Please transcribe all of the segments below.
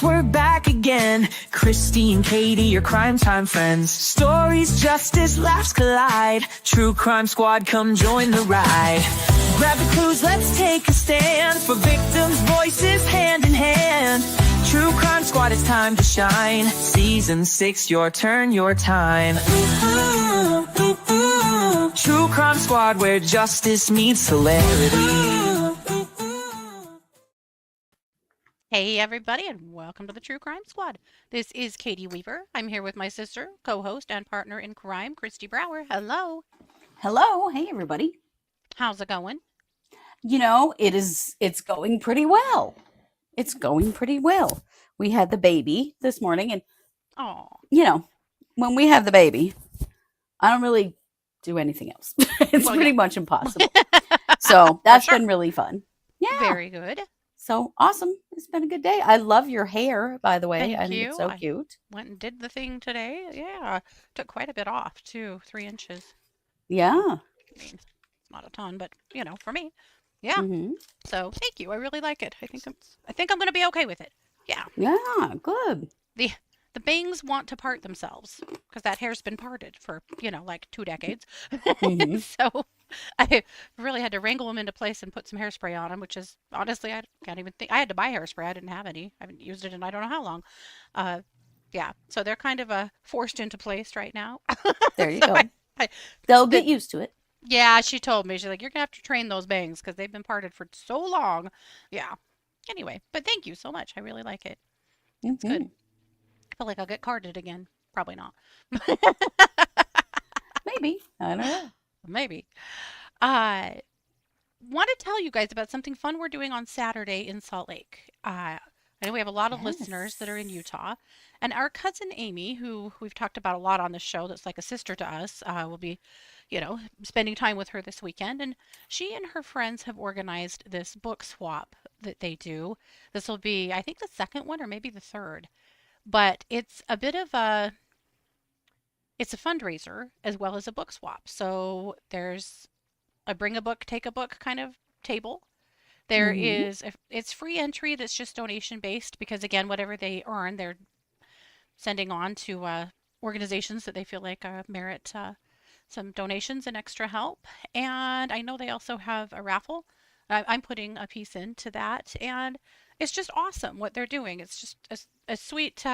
Yes, we're back again. Kristi and Katie, your crime time friends. Stories, justice, laughs collide. True Crime Squad, come join the ride. Grab the clues, let's take a stand. For victims' voices, hand in hand. True Crime Squad, it's time to shine. Season 6, your turn, your time. True Crime Squad, where justice meets hilarity. Hey everybody, and welcome to the True Crime Squad. This is Katie Weaver. I'm here with my sister, co-host, and partner in crime, Kristi Brower. Hello. Hello. Hey everybody. How's it going? You know, it's going pretty well. It's going pretty well. We had the baby this morning, and Oh, you know, when we have the baby, I don't really do anything else. It's Well, pretty yeah. much impossible. So that's sure. been really fun. Yeah. Very good. So awesome. It's been a good day. I love your hair, by the way. Thank I think you. it's so I cute. went and did the thing today. Yeah, took quite a bit off too, 3 inches. Yeah. I mean, it's not a ton, but for me, yeah. Hmm. So thank you. I really like it. I think I'm gonna be okay with it. Yeah. Yeah. Good. The bangs want to part themselves because that hair's been parted for, like 2 decades. Hmm. So I really had to wrangle them into place and put some hairspray on them, which is honestly, I can't even think. I had to buy hairspray. I didn't have any. I haven't used it in I don't know how long. Yeah. So they're kind of forced into place right now. There you So go. I They'll the, get used to it. yeah, she told me. She's like, you're gonna have to train those bangs because they've been parted for so long. Yeah. Anyway, but thank you so much. I really like it. It's good. Hmm. I feel like I'll get carded again. Probably not. Maybe. I don't know. Maybe. Uh, want to tell you guys about something fun we're doing on Saturday in Salt Lake. I know we have a lot of listeners that are in Yes. Utah, and our cousin Amy, who we've talked about a lot on the show, that's like a sister to us, will be, spending time with her this weekend. And she and her friends have organized this book swap that they do. This will be, I think, the second one or maybe the third, but it's a bit of it's a fundraiser as well as a book swap. So there's a bring a book, take a book kind of table. There Hmm. is, it's free entry that's just donation based because, again, whatever they earn, they're sending on to organizations that they feel like merit some donations and extra help. And I know they also have a raffle. I'm putting a piece into that. And it's just awesome what they're doing. It's just a sweet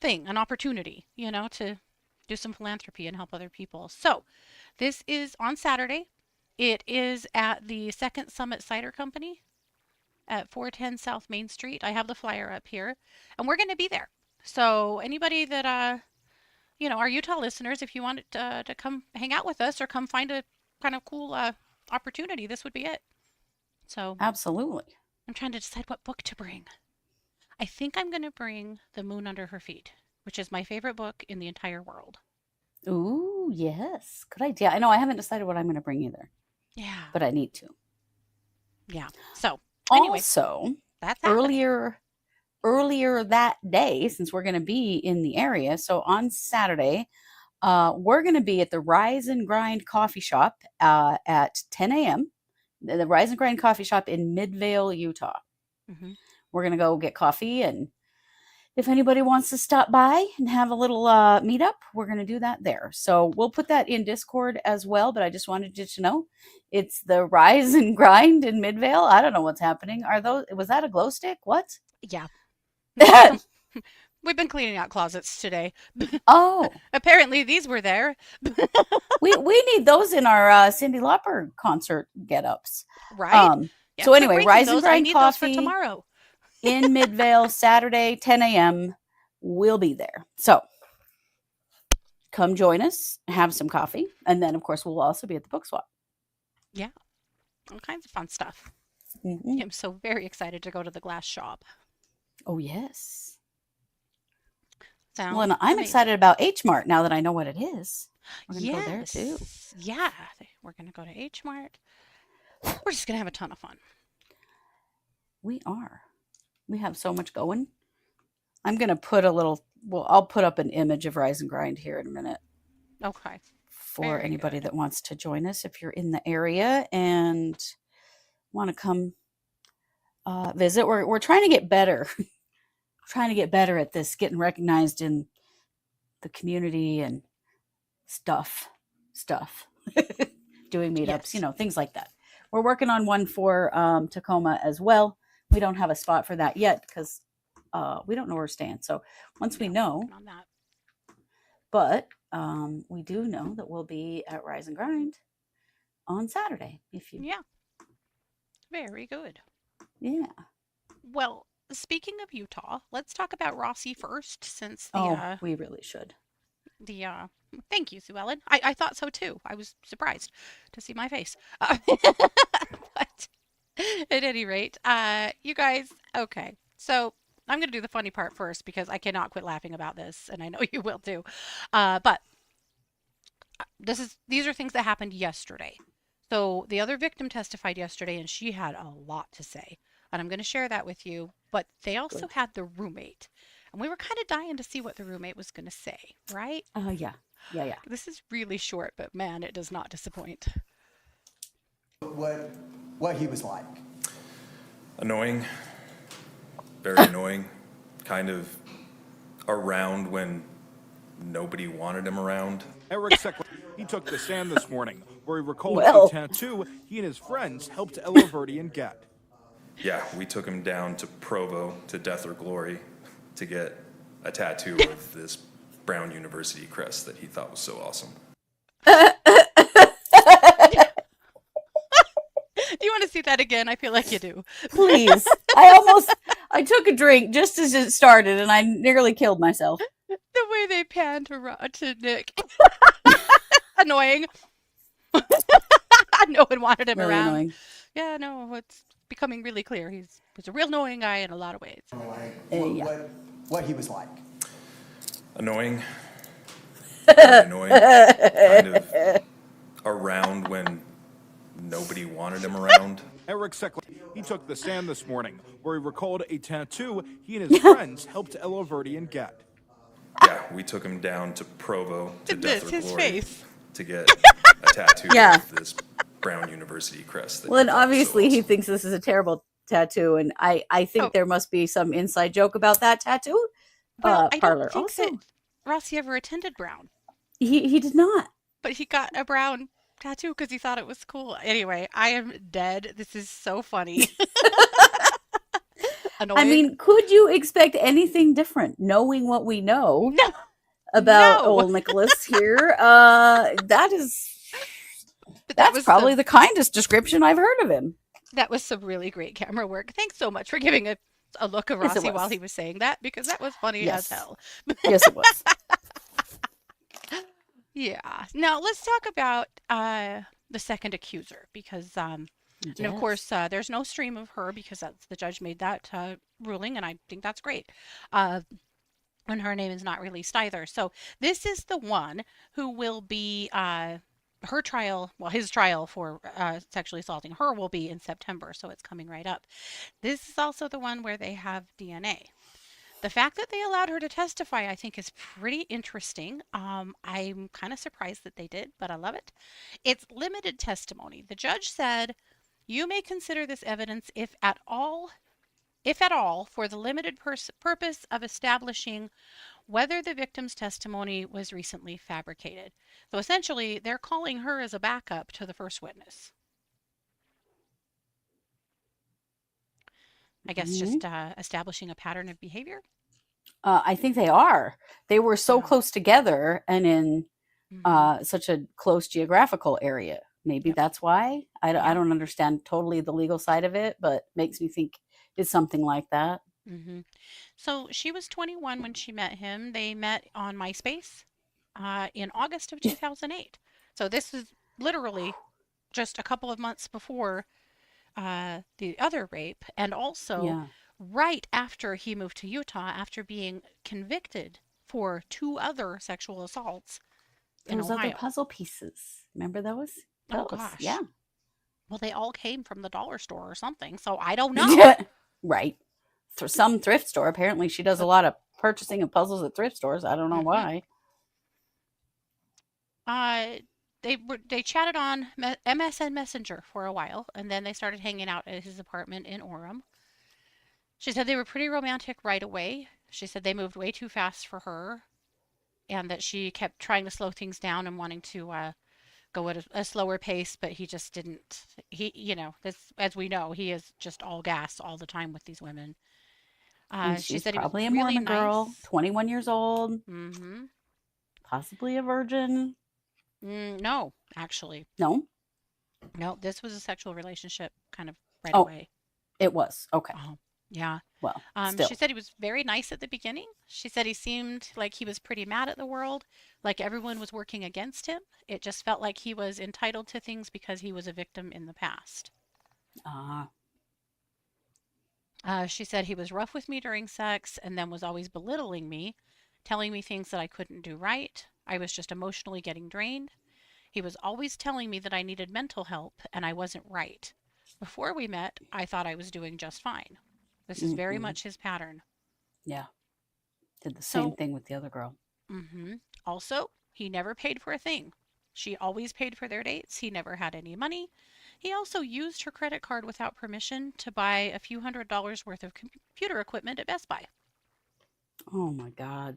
thing, an opportunity, to do some philanthropy and help other people. So this is on Saturday. It is at the Second Summit Cider Company at 410 South Main Street. I have the flyer up here, and we're going to be there. So anybody that our Utah listeners, if you want to come hang out with us or come find a kind of cool opportunity, this would be it. So Absolutely. I'm trying to decide what book to bring. I think I'm going to bring The Moon Under Her Feet, which is my favorite book in the entire world. Ooh, yes. Good idea. I know I haven't decided what I'm going to bring either, Yeah. but I need to. Yeah. So anyway, Also, that's happening. earlier that day, since we're going to be in the area, so on Saturday, we're going to be at the Rise and Grind Coffee Shop at 10 a.m. The Rise and Grind Coffee Shop in Midvale, Utah. Hmm. We're going to go get coffee, and if anybody wants to stop by and have a little meetup, we're going to do that there. So we'll put that in Discord as well, but I just wanted you to know it's the Rise and Grind in Midvale. I don't know what's happening. Was that a glow stick? What? Yeah. We've been cleaning out closets today. Oh, Apparently these were there. we need those in our Cyndi Lauper concert get-ups. Right? Yeah, So quit anyway, bringing Rise and those. I Grind need those for Coffee tomorrow. in Midvale, Saturday, 10 a.m. We'll be there. So come join us, have some coffee, and then, of course, we'll also be at the book swap. Yeah, all kinds of fun stuff. Mhm. I'm so very excited to go to the glass shop. Oh, yes. Sounds Well, and I'm amazing. excited about H Mart now that I know what it is. We're going to go there too. Yes. Yeah, we're going to go to H Mart. We're just going to have a ton of fun. We are. We have so much going. I'm going to put I'll put up an image of Rise and Grind here in a minute Okay. for Very anybody good. that wants to join us if you're in the area and want to come visit. We're trying to get better trying to get better at this, getting recognized in the community and stuff. Doing meetups, Yes. things like that. We're working on one for Tacoma as well. We don't have a spot for that yet because we don't know where we're staying. So once we know, working on that. but we do know that we'll be at Rise and Grind on Saturday. Yeah. Very good. Yeah. Well, speaking of Utah, let's talk about Rossi first, since we really should. Thank you, Sue Ellen. I thought so too. I was surprised to see my face. But at any rate, you guys, okay. So I'm going to do the funny part first because I cannot quit laughing about this, and I know you will too. But these are things that happened yesterday. So the other victim testified yesterday, and she had a lot to say, and I'm going to share that with you. But they also had the roommate, and we were kind of dying to see what the roommate was going to say, right? Yeah. This is really short, but man, it does not disappoint. What he was like. Annoying, very annoying, kind of around when nobody wanted him around. Eric Seckler, he took the stand this morning where he recalled Well. a tattoo he and his friends helped Alahverdian get. Yeah, we took him down to Provo, to Death or Glory, to get a tattoo of this Brown University crest that he thought was so awesome. Do you want to see that again? I feel like you do. Please. I took a drink just as it started and I nearly killed myself. The way they pan to Nick. Annoying. No one wanted him Really around. annoying. Yeah, no, it's becoming really clear. He's a real annoying guy in a lot of ways. What he was like. Annoying, very annoying, kind of around when nobody wanted him around. Eric Seckler, he took the stand this morning where he recalled a tattoo he and his friends helped Alahverdian get. Yeah, we took him down to Provo, to Death or his Glory, face. to get a tattoo Yeah. of this Brown University crest. That Well, he and thought was so obviously he awesome. thinks this is a terrible tattoo, and I think there must be some inside joke about that tattoo. Well, I parlor. don't think that Rossi ever attended Brown, He did not. but he got a Brown tattoo because he thought it was cool. Anyway, I am dead. This is so funny. Annoying. I mean, could you expect anything different knowing what we know no. about No. old Nicholas here? That's probably the kindest description I've heard of him. That was some really great camera work. Thanks so much for giving a look of Yes, it Rossi while was. he was saying that, because that was funny Yes. as hell. Yes, it was. Yeah. Now let's talk about the second accuser, because and of course there's no stream of her because the judge made that ruling, and I think that's great. And her name is not released either. So this is the one who will be her trial. Well, his trial for sexually assaulting her will be in September, so it's coming right up. This is also the one where they have DNA. The fact that they allowed her to testify, I think, is pretty interesting. I'm kind of surprised that they did, but I love it. It's limited testimony. The judge said, "You may consider this evidence, if at all, for the limited purpose of establishing whether the victim's testimony was recently fabricated." So essentially, they're calling her as a backup to the first witness. I guess just establishing a pattern of behavior. I think they are. They were so close together and in such a close geographical area. Maybe that's why. I don't understand totally the legal side of it, but makes me think it's something like that. So she was 21 when she met him. They met on MySpace in August of 2008. So this is literally just a couple of months before the other rape, and also right after he moved to Utah after being convicted for 2 other sexual assaults in Those Ohio. other puzzle pieces. Remember those? Oh gosh. Yeah. Well, they all came from the dollar store or something, so I don't know. Right. For some thrift store. Apparently she does a lot of purchasing of puzzles at thrift stores. I don't know why. They chatted on MSN Messenger for a while, and then they started hanging out at his apartment in Orem. She said they were pretty romantic right away. She said they moved way too fast for her and that she kept trying to slow things down and wanting to go at a slower pace, but he just didn't. This, as we know, he is just all gas all the time with these women. And She she's said he was probably a really Mormon girl, nice. 21 years old, Mm-hmm. possibly a virgin. No, actually. No? No, this was a sexual relationship kind of right Oh, away. it was. Okay. Oh, yeah. Well, still. She said he was very nice at the beginning. She said he seemed like he was pretty mad at the world, like everyone was working against him. It just felt like he was entitled to things because he was a victim in the past. Ah, She said he was rough with me during sex and then was always belittling me, telling me things that I couldn't do right. I was just emotionally getting drained. He was always telling me that I needed mental help and I wasn't right. Before we met, I thought I was doing just fine. This is very much his pattern. yeah. Did the same So, thing with the other girl. Also, he never paid for a thing. She always paid for their dates. He never had any money. He also used her credit card without permission to buy a few $100s worth of computer equipment at Best Buy. Oh my God.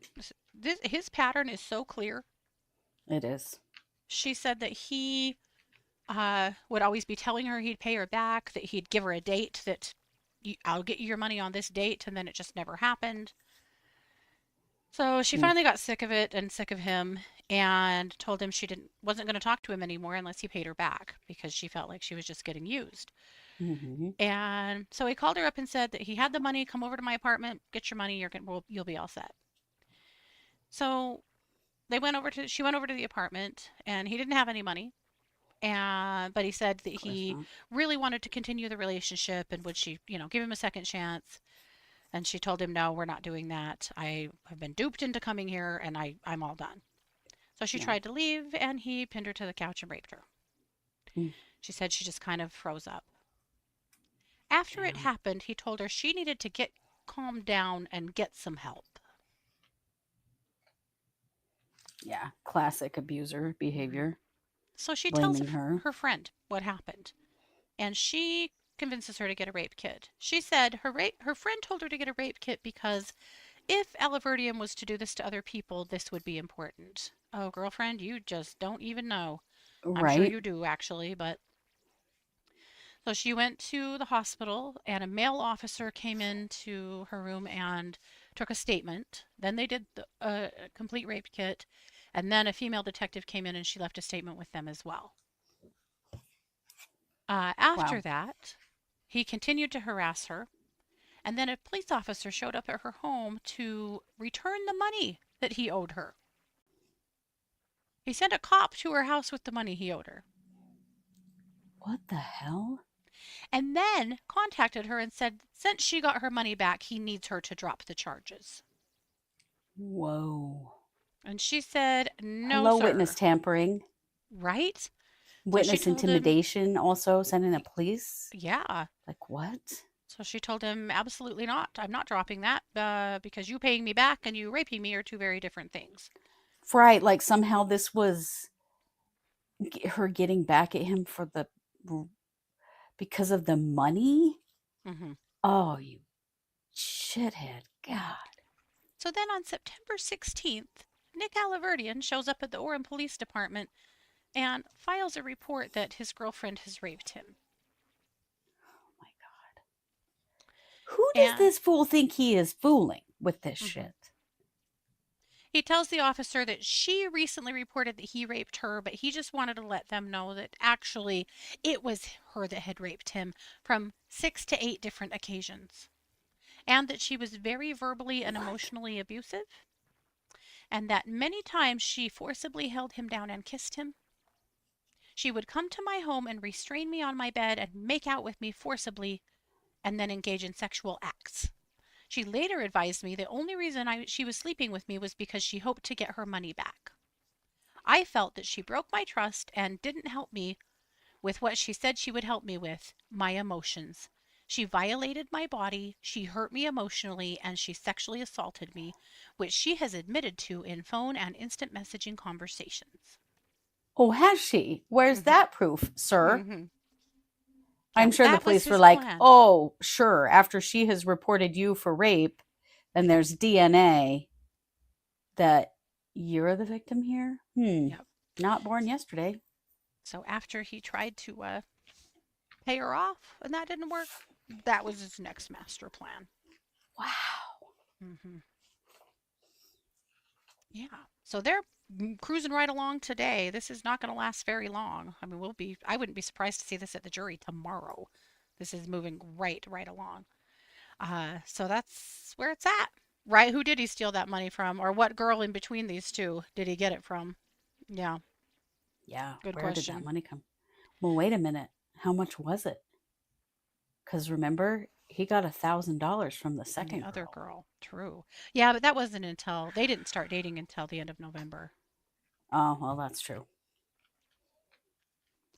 His pattern is so clear. It is. She said that he would always be telling her he'd pay her back, that he'd give her a date, that I'll get you your money on this date, and then it just never happened. So she finally got sick of it and sick of him and told him she wasn't going to talk to him anymore unless he paid her back because she felt like she was just getting used. Mm-hmm. And so he called her up and said that he had the money, come over to my apartment, get your money, you'll be all set. So she went over to the apartment and he didn't have any money. But he said that he really wanted to continue the relationship and would she, give him a second chance. And she told him, no, we're not doing that. I have been duped into coming here and I'm all done. So she tried to leave and he pinned her to the couch and raped her. She said she just kind of froze up. After it happened, he told her she needed to get calmed down and get some help. Yeah. Classic abuser behavior. So she tells Blaming her. her friend what happened. And she convinces her to get a rape kit. She said her friend told her to get a rape kit because if Alahverdian was to do this to other people, this would be important. Oh, girlfriend, you just don't even know. I'm sure Right. you do, actually, but... So she went to the hospital, and a male officer came into her room and took a statement. Then they did a complete rape kit, and then a female detective came in and she left a statement with them as well. After that, he continued to harass her, and then a police officer showed up at her home to return the money that he owed her. He sent a cop to her house with the money he owed her. What the hell? And then contacted her and said, since she got her money back, he needs her to drop the charges. Whoa. And she said, no, Hello, sir. witness tampering. Right? Witness told him- intimidation also, sending the police. Yeah. Like what? So she told him, absolutely not. I'm not dropping that because you paying me back and you raping me are two very different things. Right, like somehow this was her getting back at him for because of the money. Oh, you shithead. God. So then on September 16th, Nick Alahverdian shows up at the Orem Police Department and files a report that his girlfriend has raped him. Oh my God. Who does this fool think he is fooling with this shit? He tells the officer that she recently reported that he raped her, but he just wanted to let them know that actually it was her that had raped him from 6 to 8 different occasions. And that she was very verbally and emotionally abusive. And that many times she forcibly held him down and kissed him. She would come to my home and restrain me on my bed and make out with me forcibly and then engage in sexual acts. She later advised me the only reason she was sleeping with me was because she hoped to get her money back. I felt that she broke my trust and didn't help me with what she said she would help me with, my emotions. She violated my body, she hurt me emotionally, and she sexually assaulted me, which she has admitted to in phone and instant messaging conversations. Oh, has she? Where's that proof, sir? I'm Yeah, sure the that was police were his like, plan. oh, sure, after she has reported you for rape and there's DNA that you're the victim here? Yep. Not born yesterday. So after he tried to pay her off and that didn't work, that was his next master plan. Wow. Hmm. Yeah. So they're cruising right along today. This is not going to last very long. I mean, I wouldn't be surprised to see this at the jury tomorrow. This is moving right along. So that's where it's at. Right? Who did he steal that money from? Or what girl in between these two did he get it from? Yeah, Yeah. good Where did that question. money come? Well, wait a minute. How much was it? Because remember, he got $1,000 from the And second the other girl. girl. True. Yeah, but that wasn't until they didn't start dating until the end of November. Oh, well, that's true.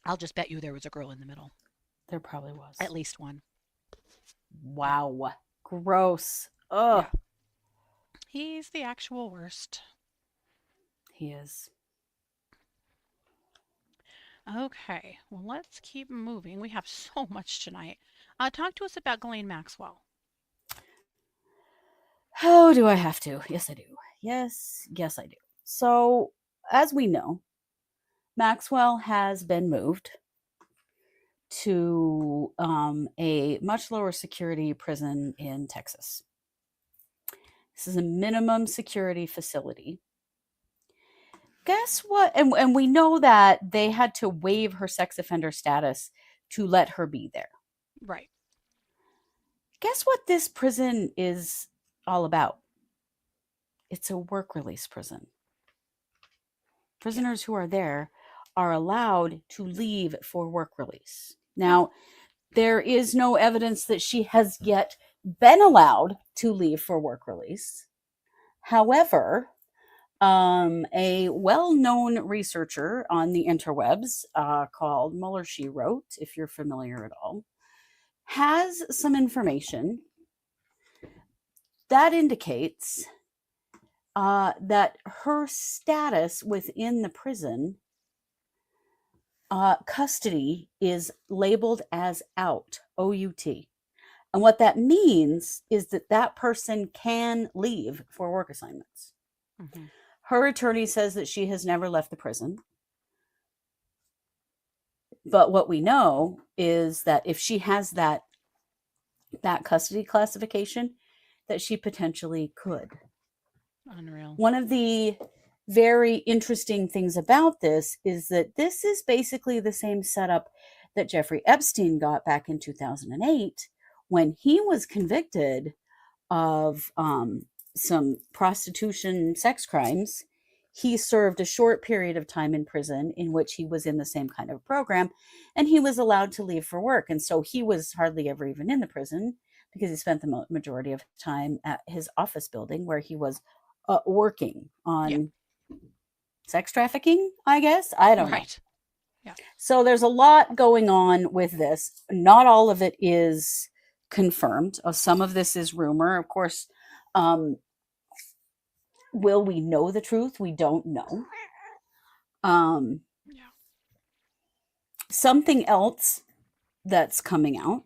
I'll just bet you there was a girl in the middle. There probably was. At least one. Wow. Gross. Ugh. Yeah. He's the actual worst. He is. Okay, well, let's keep moving. We have so much tonight. Talk to us about Ghislaine Maxwell. Oh, do I have to? Yes, I do. Yes, I do. So, as we know, Maxwell has been moved to a much lower security prison in Texas. This is a minimum security facility. Guess what? And we know that they had to waive her sex offender status to let her be there. Right. Guess what this prison is all about? It's a work release prison. Prisoners who are there are allowed to leave for work release. Now, there is no evidence that she has yet been allowed to leave for work release. However, a well-known researcher on the interwebs called Muller She Wrote, if you're familiar at all, has some information that indicates that her status within the prison custody is labeled as out, O-U-T. And what that means is that that person can leave for work assignments. Mm-hmm. Her attorney says that she has never left the prison. But what we know is that if she has that custody classification, that she potentially could. Unreal. One of the very interesting things about this is that this is basically the same setup that Jeffrey Epstein got back in 2008 when he was convicted of some prostitution sex crimes. He served a short period of time in prison in which he was in the same kind of program, and he was allowed to leave for work. And so he was hardly ever even in the prison because he spent the majority of time at his office building where he was working on sex trafficking, I guess. I don't know. Right. Yeah. So there's a lot going on with this. Not all of it is confirmed. Some of this is rumor. Of course, will we know the truth? We don't know. Something else that's coming out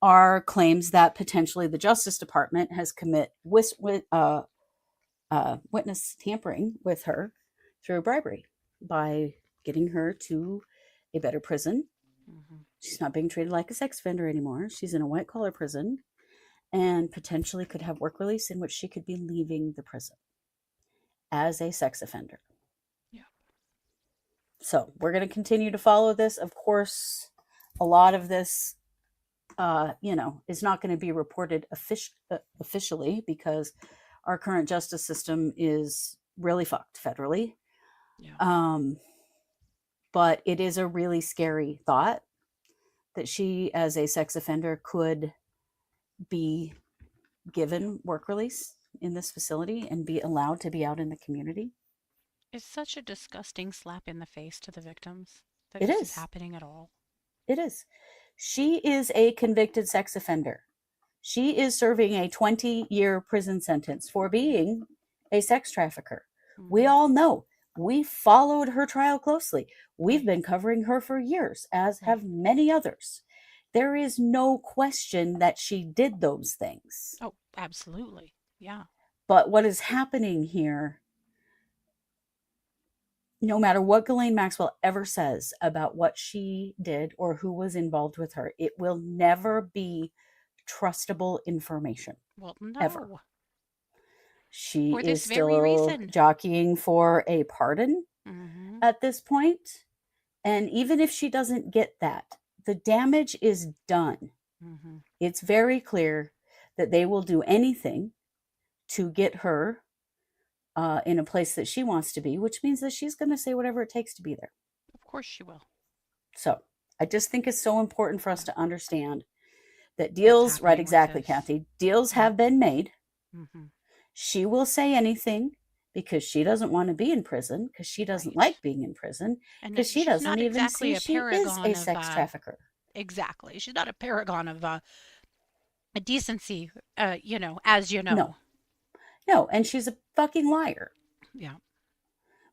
are claims that potentially the Justice Department has committed witness tampering with her through bribery by getting her to a better prison. Mm-hmm. She's not being treated like a sex offender anymore. She's in a white collar prison and potentially could have work release in which she could be leaving the prison as a sex offender. Yeah. So we're going to continue to follow this. Of course, a lot of this, is not going to be reported officially because our current justice system is really fucked federally. Yeah. But it is a really scary thought that she, as a sex offender, could be given work release in this facility and be allowed to be out in the community. It's such a disgusting slap in the face to the victims that It this is is happening at all. It is. She is a convicted sex offender. She is serving a 20-year prison sentence for being a sex trafficker. Mm-hmm. We all know. We followed her trial closely. We've been covering her for years, as have many others. there is no question that she did those things. Oh, absolutely. Yeah. But what is happening here, no matter what Ghislaine Maxwell ever says about what she did or who was involved with her, it will never be trustable information. Well, no. Ever. She For this is very still reason. jockeying for a pardon Mm-hmm. at this point. And even if she doesn't get that, the damage is done. Mm-hmm. It's very clear that they will do anything to get her in a place that she wants to be, which means that she's going to say whatever it takes to be there. Of course she will. So I just think it's so important for us to understand that deals, right, happening with exactly, this. Kathy, deals have been made. Mm-hmm. She will say anything because she doesn't want to be in prison, because she doesn't Right. like being in prison, And because she she's doesn't not even exactly see a she is paragon a of, sex trafficker. Exactly. She's not a paragon of a decency, you know, as you know. No. No, and she's a fucking liar. Yeah.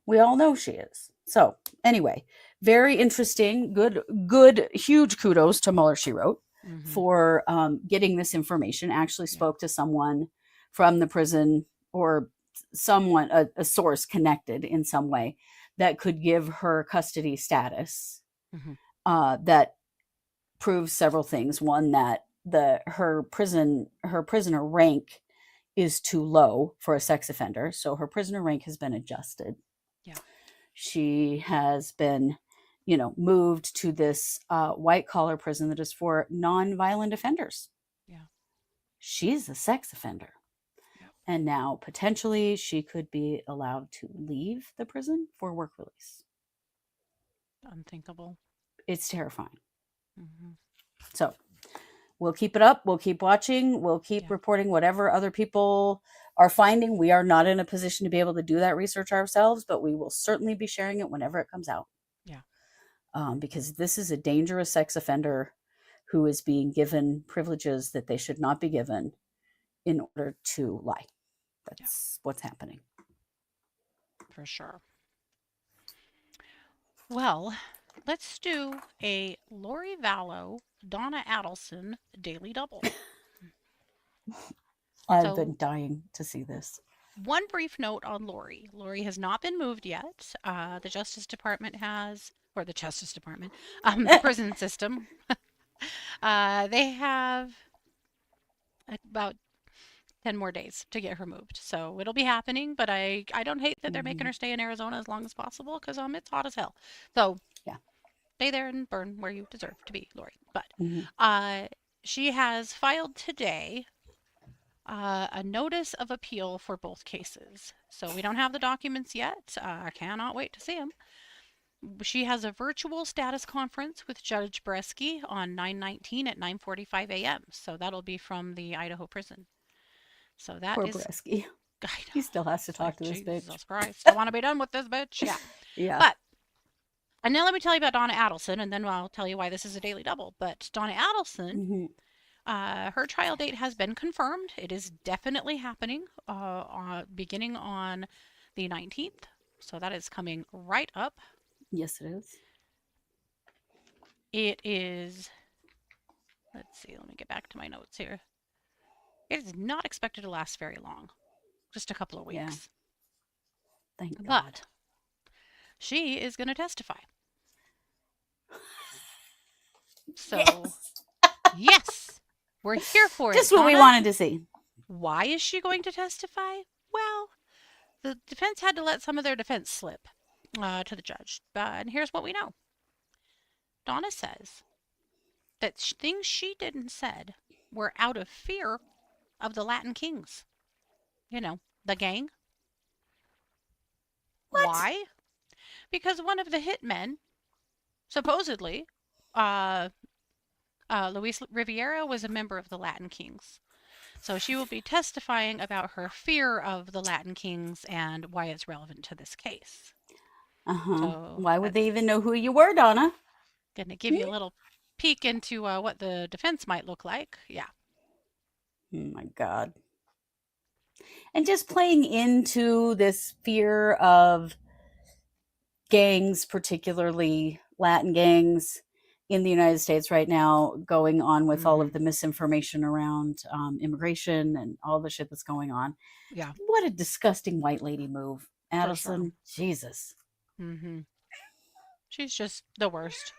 We all know she is. So anyway, very interesting. Good, huge kudos to Mueller, she wrote, Mm-hmm. for getting this information. Actually spoke to someone from the prison, or someone, a source connected in some way, that could give her custody status. Mm-hmm. That proves several things. One, that her prisoner rank is too low for a sex offender, so her prisoner rank has been adjusted. Yeah. She has been, moved to this white collar prison that is for non-violent offenders. Yeah. She's a sex offender. Yeah. And now potentially she could be allowed to leave the prison for work release. Unthinkable. It's terrifying. Mm-hmm. So we'll keep it up. We'll keep watching. We'll keep reporting whatever other people are finding. We are not in a position to be able to do that research ourselves, but we will certainly be sharing it whenever it comes out. Yeah. Because this is a dangerous sex offender who is being given privileges that they should not be given in order to lie. That's what's happening. For sure. Well, let's do a Lori Vallow, Donna Adelson daily double. I've been dying to see this. One brief note on Lori. Lori has not been moved yet. The Justice Department has, or the Justice Department, the prison system. They have about 10 more days to get her moved. So it'll be happening, but I don't hate that they're making her stay in Arizona as long as possible, because it's hot as hell. So stay there and burn where you deserve to be, Lori. But she has filed today a notice of appeal for both cases. So we don't have the documents yet. I cannot wait to see them. She has a virtual status conference with Judge Bresky on 9/19 at 9:45 a.m. So that'll be from the Idaho prison. So that Poor is... Bresky. He still has to talk to this bitch. Jesus Christ. I want to be done with this bitch. Yeah. Yeah. But, and then let me tell you about Donna Adelson, and then I'll tell you why this is a daily double. But Donna Adelson, her trial date has been confirmed. It is definitely happening beginning on the 19th. So that is coming right up. Yes, it is. It is, let's see, let me get back to my notes here. It is not expected to last very long, just a couple of weeks. Yeah. Thank God. But she is going to testify. So, yes, we're here for it. Just what we wanted to see. Why is she going to testify? Well, the defense had to let some of their defense slip to the judge. And here's what we know. Donna says that things she didn't said were out of fear of the Latin Kings. The gang. What? Why? Because one of the hitmen, supposedly, Luis Riviera, was a member of the Latin Kings. So she will be testifying about her fear of the Latin Kings and why it's relevant to this case. So why would they even know who you were, Donna? Going to give you a little peek into what the defense might look like. Yeah. Oh my God. And just playing into this fear of gangs, particularly Latin gangs, in the United States right now going on with all of the misinformation around immigration and all the shit that's going on. Yeah. What a disgusting white lady move. Adelson, sure. Jesus. She's just the worst.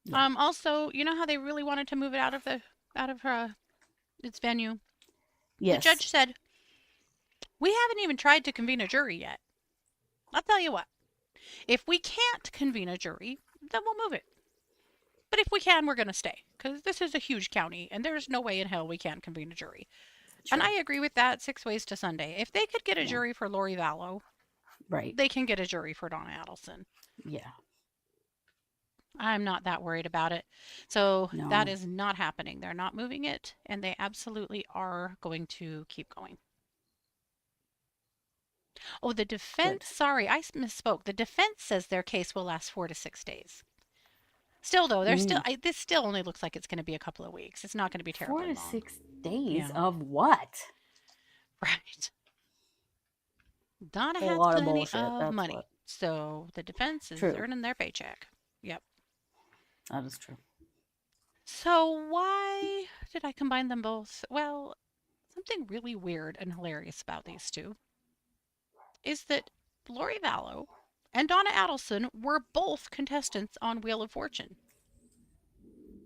Yeah. Also, you know how they really wanted to move it out of its venue? Yes. The judge said, "We haven't even tried to convene a jury yet. I'll tell you what. If we can't convene a jury, then we'll move it. But if we can, we're going to stay, because this is a huge county, and there's no way in hell we can't convene a jury." Sure. And I agree with that 6 ways to Sunday. If they could get a jury for Lori Vallow, right, they can get a jury for Donna Adelson. Yeah. I'm not that worried about it. So No. that is not happening. They're not moving it, and they absolutely are going to keep going. Oh, the defense, sorry, I misspoke. The defense says their case will last 4 to 6 days. Still, though, this still only looks like it's going to be a couple of weeks. It's not going to be terribly 4 to long. 6 days Yeah. of what? Right. Donna A has lot of plenty bullshit, of that's money. what. So the defense is True. earning their paycheck. Yep. That is true. So why did I combine them both? Well, something really weird and hilarious about these two is that Lori Vallow and Donna Adelson were both contestants on Wheel of Fortune.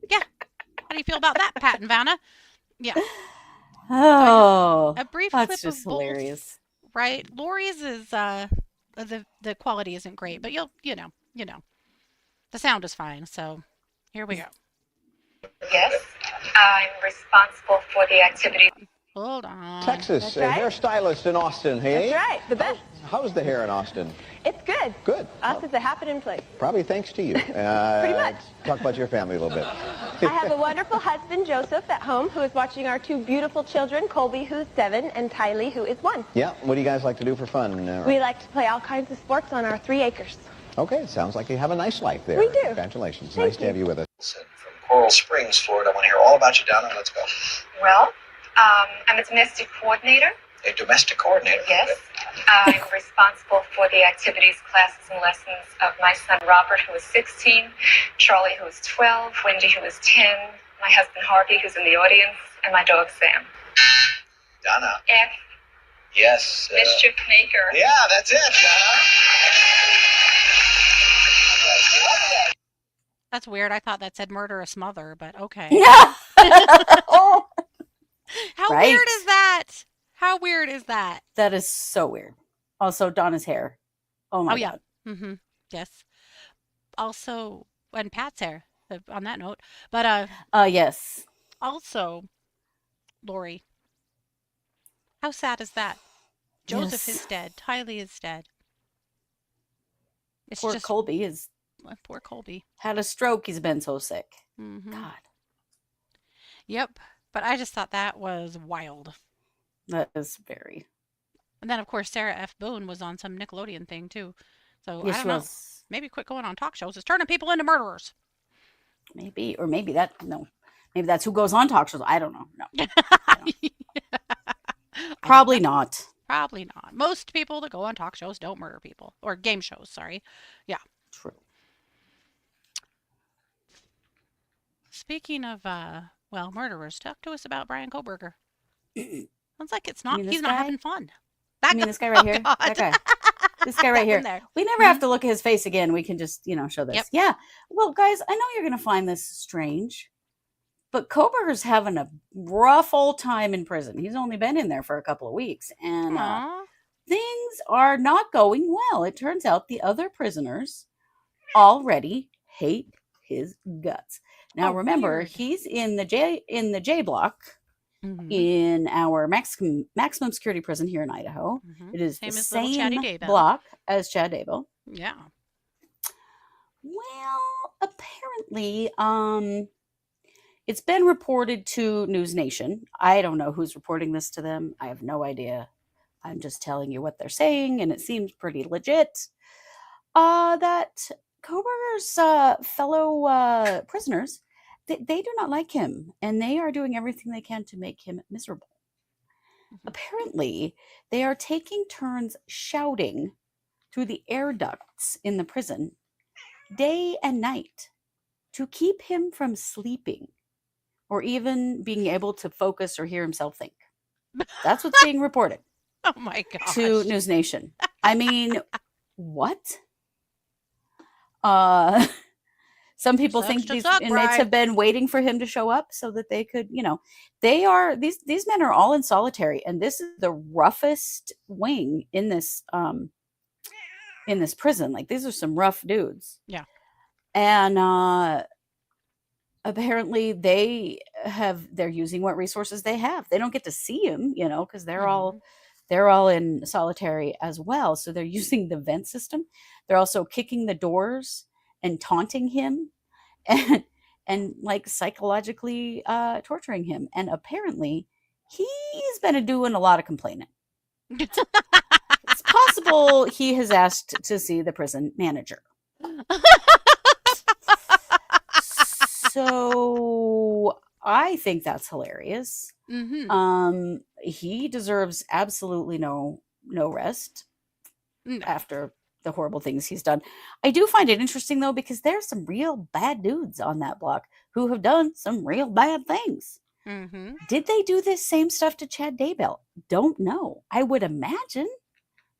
Yeah. How do you feel about that, Pat and Vanna? Yeah. Oh, A brief that's clip just of both. hilarious. Right? Lori's is the quality isn't great, but you know. The sound is fine, so here we go. Yes, I'm responsible for the activities. Hold on. Texas, That's right. hairstylist in Austin, hey? That's right, the best. How's the hair in Austin? It's good. Good. Us is a happening place. Probably thanks to you. Pretty much. Talk about your family a little bit. I have a wonderful husband, Joseph, at home, who is watching our 2 beautiful children, Colby, who's 7, and Tylee, who is 1. Yeah, what do you guys like to do for fun? We like to play all kinds of sports on our 3 acres. Okay, it sounds like you have a nice life there. We do. Congratulations. Thank Nice to have you with us. From Coral Springs, Florida. I want to hear all about you, Donna. Let's go. Well, I'm a domestic coordinator. A domestic coordinator. Yes. I'm responsible for the activities, classes, and lessons of my son, Robert, who is 16, Charlie, who is 12, Wendy, who is 10, my husband, Harvey, who's in the audience, and my dog, Sam. Donna. F. Yes. Mischief maker. Yeah, that's it, Donna. That's weird. I thought that said murderous mother, but okay. Yeah. Oh, How Right. weird is that? How weird is that? that is so weird. Also, Donna's hair. Oh my Oh, yeah. God. Mm-hmm. Yes. Also, and Pat's hair, on that note. But Yes. also, Lori. How sad is that? Joseph Yes. is dead. Tylee is dead. It's Poor just Colby has poor Colby. had a stroke. He's been so sick. Mm-hmm. God, Yep. But I just thought that was wild. that is very. And then, of course, Sarah F. Boone was on some Nickelodeon thing, too. So, Yes, I she don't know. was. Maybe quit going on talk shows. It's turning people into murderers. Maybe, or maybe maybe that's who goes on talk shows. I don't know. No, probably not. Probably not. Most people that go on talk shows don't murder people. Or game shows, sorry. Yeah. True. Speaking of, murderers, talk to us about Bryan Kohberger. Sounds like it's not, mean he's this not guy? having fun. I mean, this guy right here. God. That guy. This guy right That here. one there. We never have to look at his face again. We can just, show this. Yep. Yeah. Well, guys, I know you're going to find this strange, but Kohberger's having a rough old time in prison. He's only been in there for a couple of weeks, and Aw. things are not going well. It turns out the other prisoners already hate his guts. Now, Oh, remember, weird. he's in the J block Mhm. in our maximum security prison here in Idaho. Mhm. It is Same the as little Chatty same Daybell. block as Chad Daybell. Yeah. Well, apparently, it's been reported to News Nation. I don't know who's reporting this to them. I have no idea. I'm just telling you what they're saying, and it seems pretty legit. That Kohberger's fellow prisoners, they do not like him, and they are doing everything they can to make him miserable. Apparently, they are taking turns shouting through the air ducts in the prison day and night to keep him from sleeping or even being able to focus or hear himself think. That's what's being reported Oh my gosh. to News Nation. I mean, what? Some people think to these suck, inmates Bryan. have been waiting for him to show up so that they could, they are these men are all in solitary, and this is the roughest wing in this prison. Like, these are some rough dudes. Yeah. And apparently they're using what resources they have. They don't get to see him, because they're all in solitary as well. So they're using the vent system. They're also kicking the doors and taunting him and like psychologically torturing him. And apparently he's been doing a lot of complaining. It's possible he has asked to see the prison manager. So I think that's hilarious. He deserves absolutely no rest after the horrible things he's done. I do find it interesting, though, because there's some real bad dudes on that block who have done some real bad things. Did they do this same stuff to Chad Daybell? Don't know. I would imagine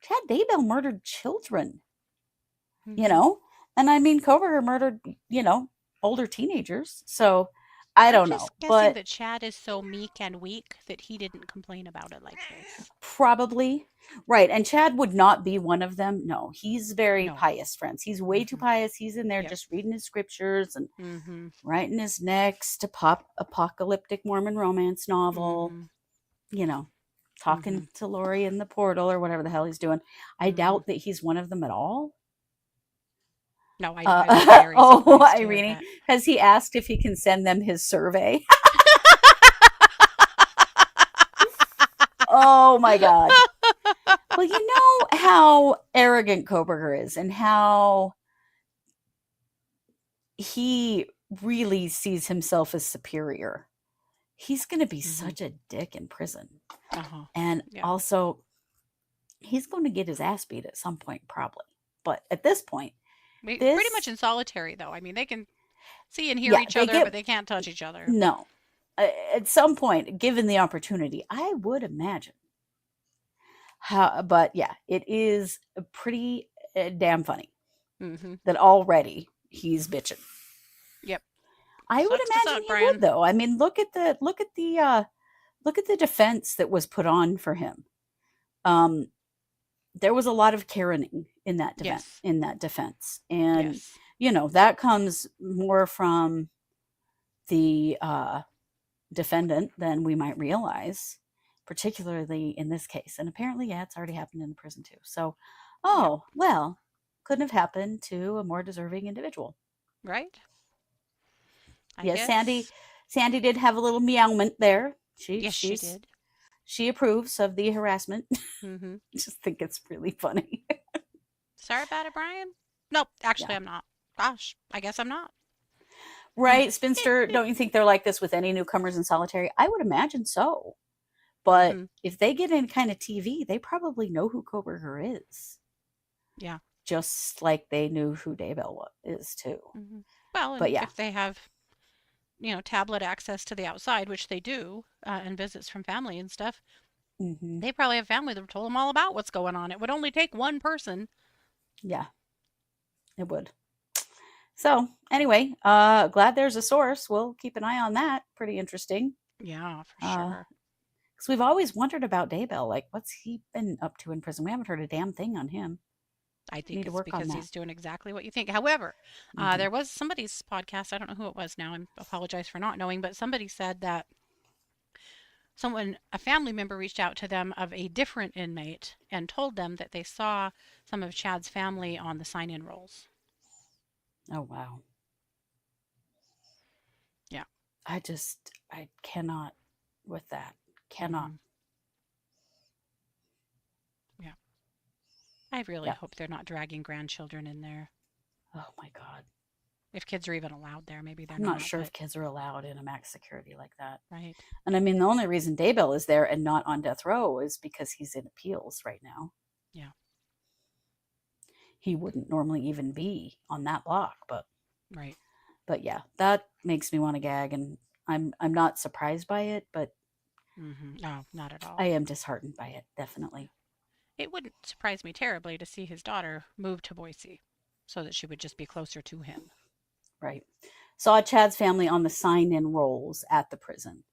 Chad Daybell murdered children, and I mean, Kohberger murdered, older teenagers. So I don't know. I'm just guessing but that Chad is so meek and weak that he didn't complain about it like this. Probably. Right. And Chad would not be one of them. No, he's very No. pious, friends. He's way too pious. He's in there just reading his scriptures and writing his next apocalyptic Mormon romance novel, talking to Lori in the portal or whatever the hell he's doing. I doubt that he's one of them at all. No, I was very surprised to hear Irene, that. has he asked if he can send them his survey? Oh my God. Well, you know how arrogant Kohberger is and how he really sees himself as superior. He's going to be such a dick in prison. And also, he's going to get his ass beat at some point, probably. But at this point, pretty much in solitary, though. I mean, they can see and hear each other, but they can't touch each other. No. At some point, given the opportunity, I would imagine. But yeah, it is pretty damn funny that already he's bitching. Yep. I would imagine he would, though. I mean, look at the defense that was put on for him. There was a lot of Karening in that defense, and that comes more from the defendant than we might realize, particularly in this case. And apparently, it's already happened in the prison too. So, well, couldn't have happened to a more deserving individual, right? Yes, Sandy did have a little meowment there. She did. She approves of the harassment. Just think it's really funny. Sorry about it, Bryan? Nope, actually, I'm not. Gosh, I guess I'm not. Right, Spinster, don't you think they're like this with any newcomers in solitary? I would imagine so. But if they get any kind of TV, they probably know who Kohberger is. Yeah. Just like they knew who Daybell is, too. Well, and if they have, tablet access to the outside, which they do, and visits from family and stuff, they probably have family that told them all about what's going on. It would only take one person. Yeah, it would. So anyway, glad there's a source. We'll keep an eye on that. Pretty interesting. Yeah, for sure. Because we've always wondered about Daybell. Like, what's he been up to in prison? We haven't heard a damn thing on him. I think it's because he's doing exactly what you think. However, there was somebody's podcast. I don't know who it was now. I apologize for not knowing, but somebody said that a family member reached out to them of a different inmate and told them that they saw some of Chad's family on the sign-in rolls. Oh, wow. Yeah. I cannot with that. Cannot. Yeah. I really hope they're not dragging grandchildren in there. Oh, my God. If kids are even allowed there, maybe they're I'm not. not sure if kids are allowed in a max security like that. Right. And I mean, the only reason Daybell is there and not on death row is because he's in appeals right now. Yeah. He wouldn't normally even be on that block, but But yeah, that makes me want to gag, and I'm not surprised by it, but No, not at all. I am disheartened by it, definitely. It wouldn't surprise me terribly to see his daughter move to Boise so that she would just be closer to him. Right. Saw Chad's family on the sign-in rolls at the prison.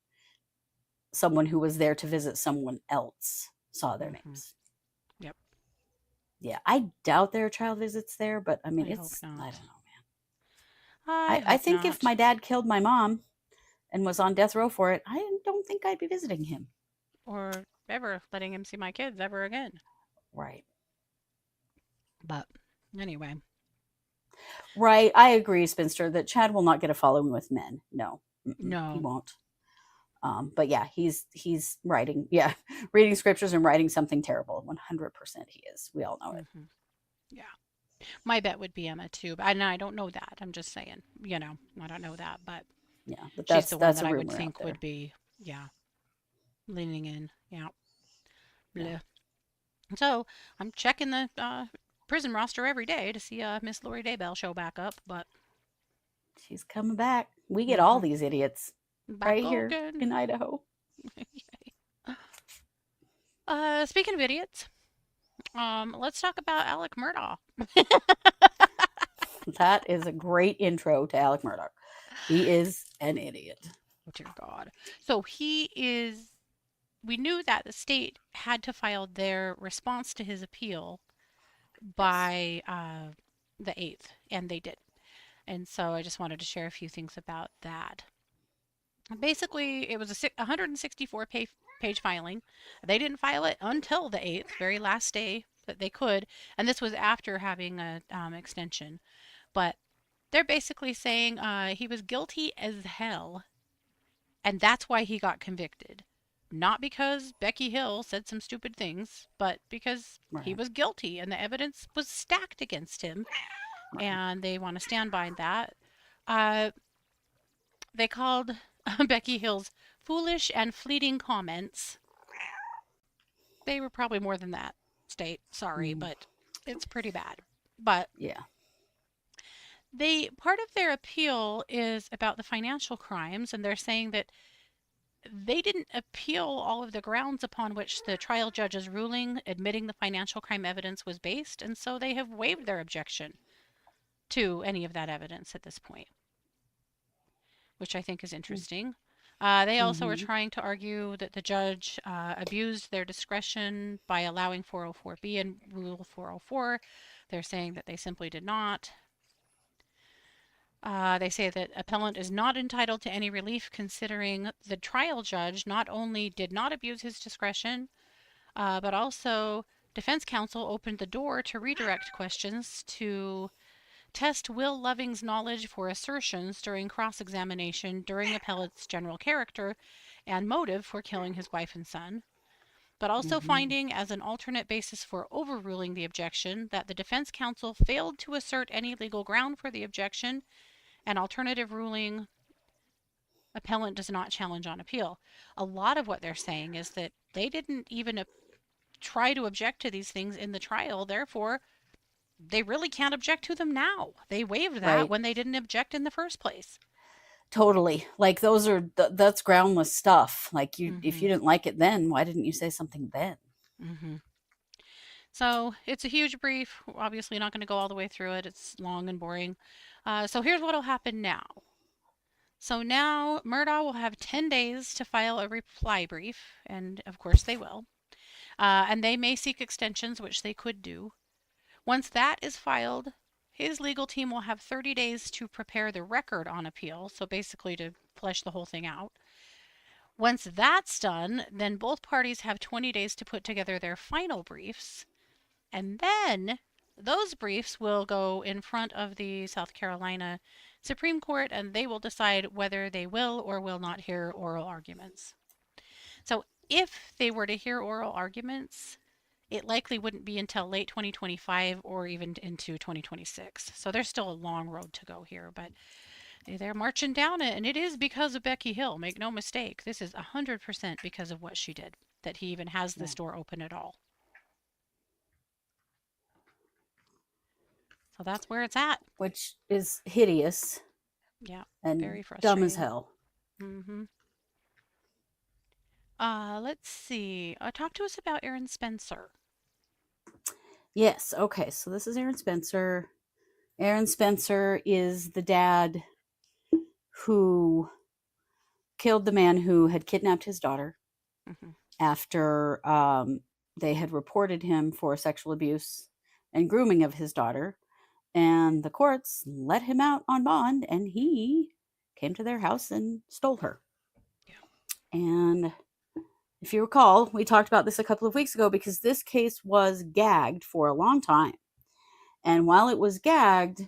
Someone who was there to visit someone else saw their names. Yep. Yeah, I doubt there are child visits there, but I mean, I hope it's, I don't know, not. man. I hope think if not. my dad killed my mom and was on death row for it, I don't think I'd be visiting him. Or ever letting him see my kids ever again. Right. But anyway. Right. I agree, Spinster, that Chad will not get a following with men. No. No. He won't. But yeah, he's writing, reading scriptures and writing something terrible. 100% he is. We all know it. Yeah. My bet would be Emma too, but I don't know that. I'm just saying, I don't know that, but yeah, but she's the one that's that a I would rumor out think there. would be, leaning in. Yeah. Bleh. So I'm checking the prison roster every day to see Miss Lori Daybell show back up, but she's coming back. We get all these idiots back right here again. in Idaho. Speaking of idiots, let's talk about Alec Murdaugh. That is a great intro to Alec Murdaugh. He is an idiot. Oh dear God. So we knew that the state had to file their response to his appeal by the 8th, and they did. And so I just wanted to share a few things about that. Basically, it was a 164-page filing. They didn't file it until the 8th, very last day that they could, and this was after having an extension. But they're basically saying he was guilty as hell, and that's why he got convicted. Not because Becky Hill said some stupid things, but because he was guilty and the evidence was stacked against him, and they want to stand by that. They called Becky Hill's foolish and fleeting comments. They were probably more than that, state. Sorry, but it's pretty bad. But yeah. Part of their appeal is about the financial crimes, and they're saying that they didn't appeal all of the grounds upon which the trial judge's ruling admitting the financial crime evidence was based, and so they have waived their objection to any of that evidence at this point, which I think is interesting. They also are trying to argue that the judge abused their discretion by allowing 404B and Rule 404. They're saying that they simply did not. They say that appellant is not entitled to any relief considering the trial judge not only did not abuse his discretion, but also defense counsel opened the door to redirect questions to test Will Loving's knowledge for assertions during cross-examination during appellant's general character and motive for killing his wife and son, but also finding as an alternate basis for overruling the objection that the defense counsel failed to assert any legal ground for the objection. An alternative ruling appellant does not challenge on appeal. A lot of what they're saying is that they didn't even try to object to these things in the trial, therefore they really can't object to them now. They waived that when they didn't object in the first place. Totally. Like that's groundless stuff. Like if you didn't like it then, why didn't you say something then? So it's a huge brief. We're obviously not going to go all the way through it. It's long and boring. So here's what will happen now. So now Murdaugh will have 10 days to file a reply brief, and of course they will. And they may seek extensions, which they could do. Once that is filed, his legal team will have 30 days to prepare the record on appeal, so basically to flesh the whole thing out. Once that's done, then both parties have 20 days to put together their final briefs, and then those briefs will go in front of the South Carolina Supreme Court, and they will decide whether they will or will not hear oral arguments. So if they were to hear oral arguments, it likely wouldn't be until late 2025 or even into 2026. So there's still a long road to go here, but they're marching down it, and it is because of Becky Hill. Make no mistake. This is 100% because of what she did, that he even has this door open at all. So that's where it's at. Which is hideous. Yeah. and Very dumb as frustrating. hell. Mm-hmm. Let's see. Talk to us about Aaron Spencer. Yes. Okay. So this is Aaron Spencer. Aaron Spencer is the dad who killed the man who had kidnapped his daughter Mm-hmm. after they had reported him for sexual abuse and grooming of his daughter. And the courts let him out on bond, and he came to their house and stole her. Yeah. And if you recall, we talked about this a couple of weeks ago because this case was gagged for a long time. And while it was gagged,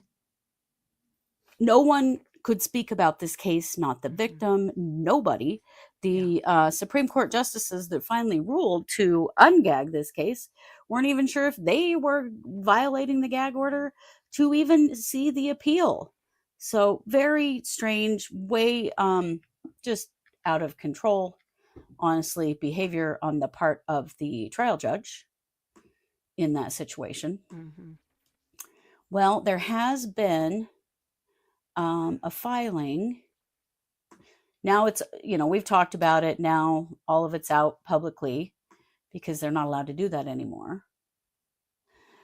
no one could speak about this case, not the victim, nobody. The Supreme Court justices that finally ruled to ungag this case weren't even sure if they were violating the gag order to even see the appeal. So very strange, way just out of control, honestly, behavior on the part of the trial judge in that situation. Mm-hmm. Well, there has been a filing. Now it's, we've talked about it. Now all of it's out publicly because they're not allowed to do that anymore.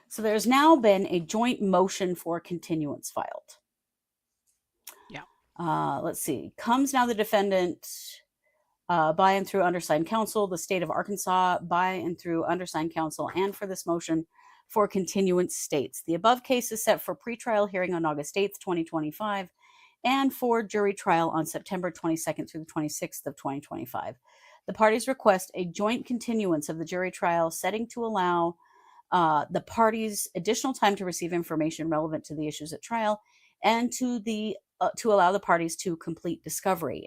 So there's now been a joint motion for continuance filed. Yeah. Let's see. Comes now the defendant by and through undersigned counsel, the state of Arkansas by and through undersigned counsel, and for this motion for continuance states. The above case is set for pretrial hearing on August 8th, 2025, and for jury trial on September 22nd through the 26th of 2025. The parties request a joint continuance of the jury trial, setting to allow the parties additional time to receive information relevant to the issues at trial, and to allow the parties to complete discovery.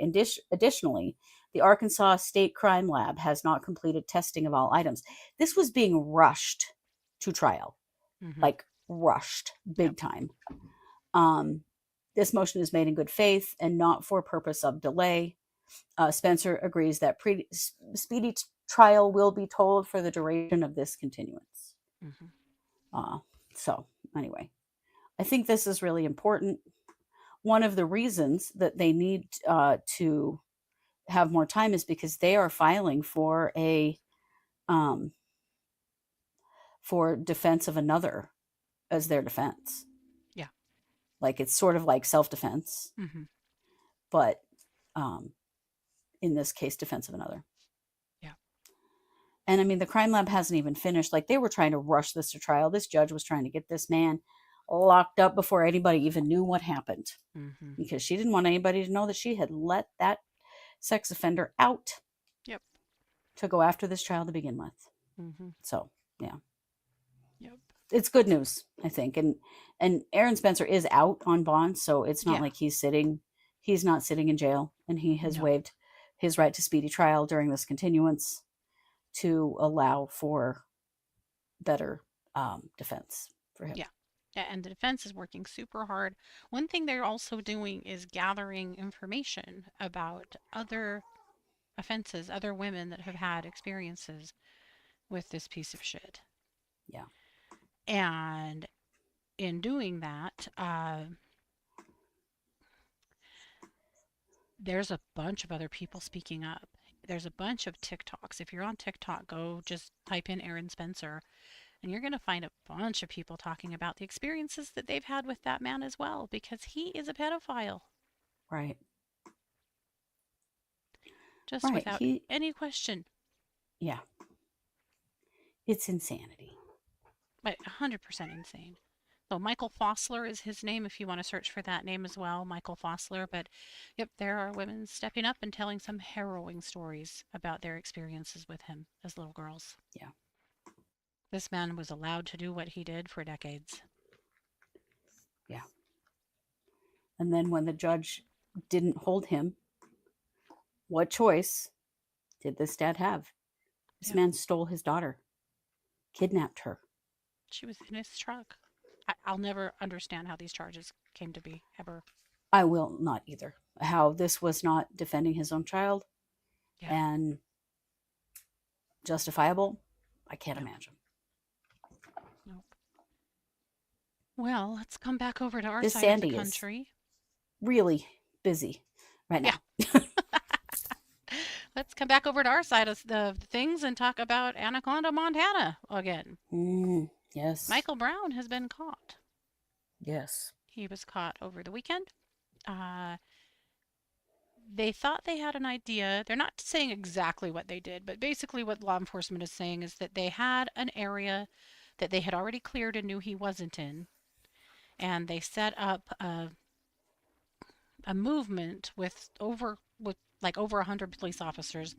Additionally, the Arkansas State Crime Lab has not completed testing of all items. This was being rushed to trial, like rushed big time. This motion is made in good faith and not for purpose of delay. Spencer agrees that speedy trial will be told for the duration of this continuance. So anyway, I think this is really important. One of the reasons that they need to have more time is because they are filing for for defense of another as their defense. Yeah. Like it's sort of like self-defense, but in this case, defense of another. Yeah. And I mean, the crime lab hasn't even finished. Like they were trying to rush this to trial. This judge was trying to get this man locked up before anybody even knew what happened, because she didn't want anybody to know that she had let that sex offender out. Yep. To go after this child to begin with. So yeah. Yep. It's good news, I think. And Aaron Spencer is out on bond, so it's not like he's not sitting in jail, and he has waived his right to speedy trial during this continuance to allow for better defense for him. Yeah. And the defense is working super hard. One thing they're also doing is gathering information about other offenses, other women that have had experiences with this piece of shit. Yeah. And in doing that, there's a bunch of other people speaking up. There's a bunch of TikToks. If you're on TikTok, go just type in Aaron Spencer, and you're going to find a bunch of people talking about the experiences that they've had with that man as well, because he is a pedophile. Right. Just right. without any question. Yeah. It's insanity. But 100% insane. So Michael Fossler is his name if you want to search for that name as well, Michael Fossler. But yep, there are women stepping up and telling some harrowing stories about their experiences with him as little girls. Yeah. This man was allowed to do what he did for decades. Yeah. And then when the judge didn't hold him, what choice did this dad have? This man stole his daughter, kidnapped her. She was in his truck. I'll never understand how these charges came to be, ever. I will not either. How this was not defending his own child and justifiable, I can't imagine. Nope. Well, let's come back over to our This side Sandy of the country. really busy right now. Yeah. Let's come back over to our side of the things and talk about Anaconda, Montana again. Yes. Michael Brown has been caught. Yes. He was caught over the weekend. They thought they had an idea. They're not saying exactly what they did, but basically what law enforcement is saying is that they had an area that they had already cleared and knew he wasn't in. And they set up a movement with over 100 police officers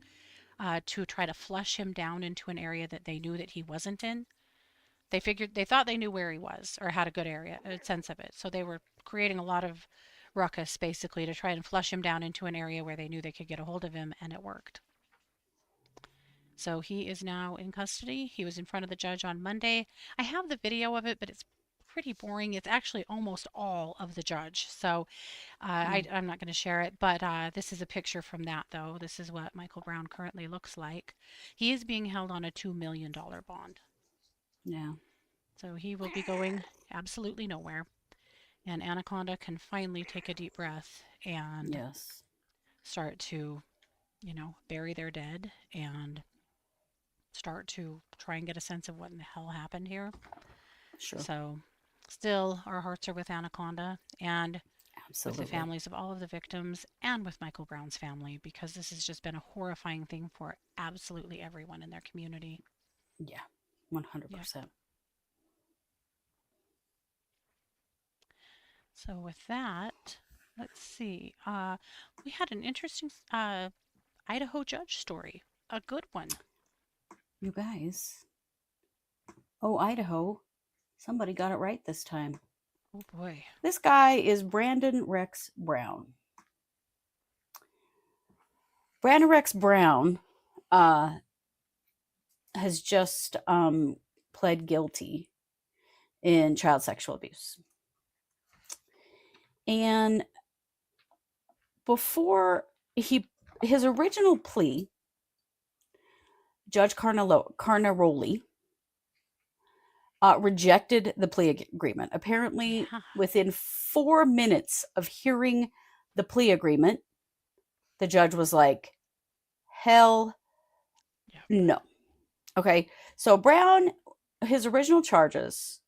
to try to flush him down into an area that they knew that he wasn't in. They thought they knew where he was or had a good sense of it. So they were creating a lot of ruckus basically to try and flush him down into an area where they knew they could get a hold of him, and it worked. So he is now in custody. He was in front of the judge on Monday. I have the video of it, but it's pretty boring. It's actually almost all of the judge. So I'm not going to share it, but this is a picture from that, though. This is what Michael Brown currently looks like. He is being held on a $2 million bond. Yeah. So he will be going absolutely nowhere. And Anaconda can finally take a deep breath and start to, bury their dead and start to try and get a sense of what in the hell happened here. Sure. So still our hearts are with Anaconda and with the families of all of the victims and with Michael Brown's family, because this has just been a horrifying thing for absolutely everyone in their community. Yeah, 100%. Yeah. So with that, let's see. We had an interesting Idaho judge story. A good one. You guys. Oh, Idaho. Somebody got it right this time. Oh, boy. This guy is Brandon Rex Brown. Brandon Rex Brown has just pled guilty in child sexual abuse. And before his original plea, Judge Carnaroli rejected the plea agreement. Apparently, within 4 minutes of hearing the plea agreement, the judge was like, hell no. Okay, so Brown, his original charges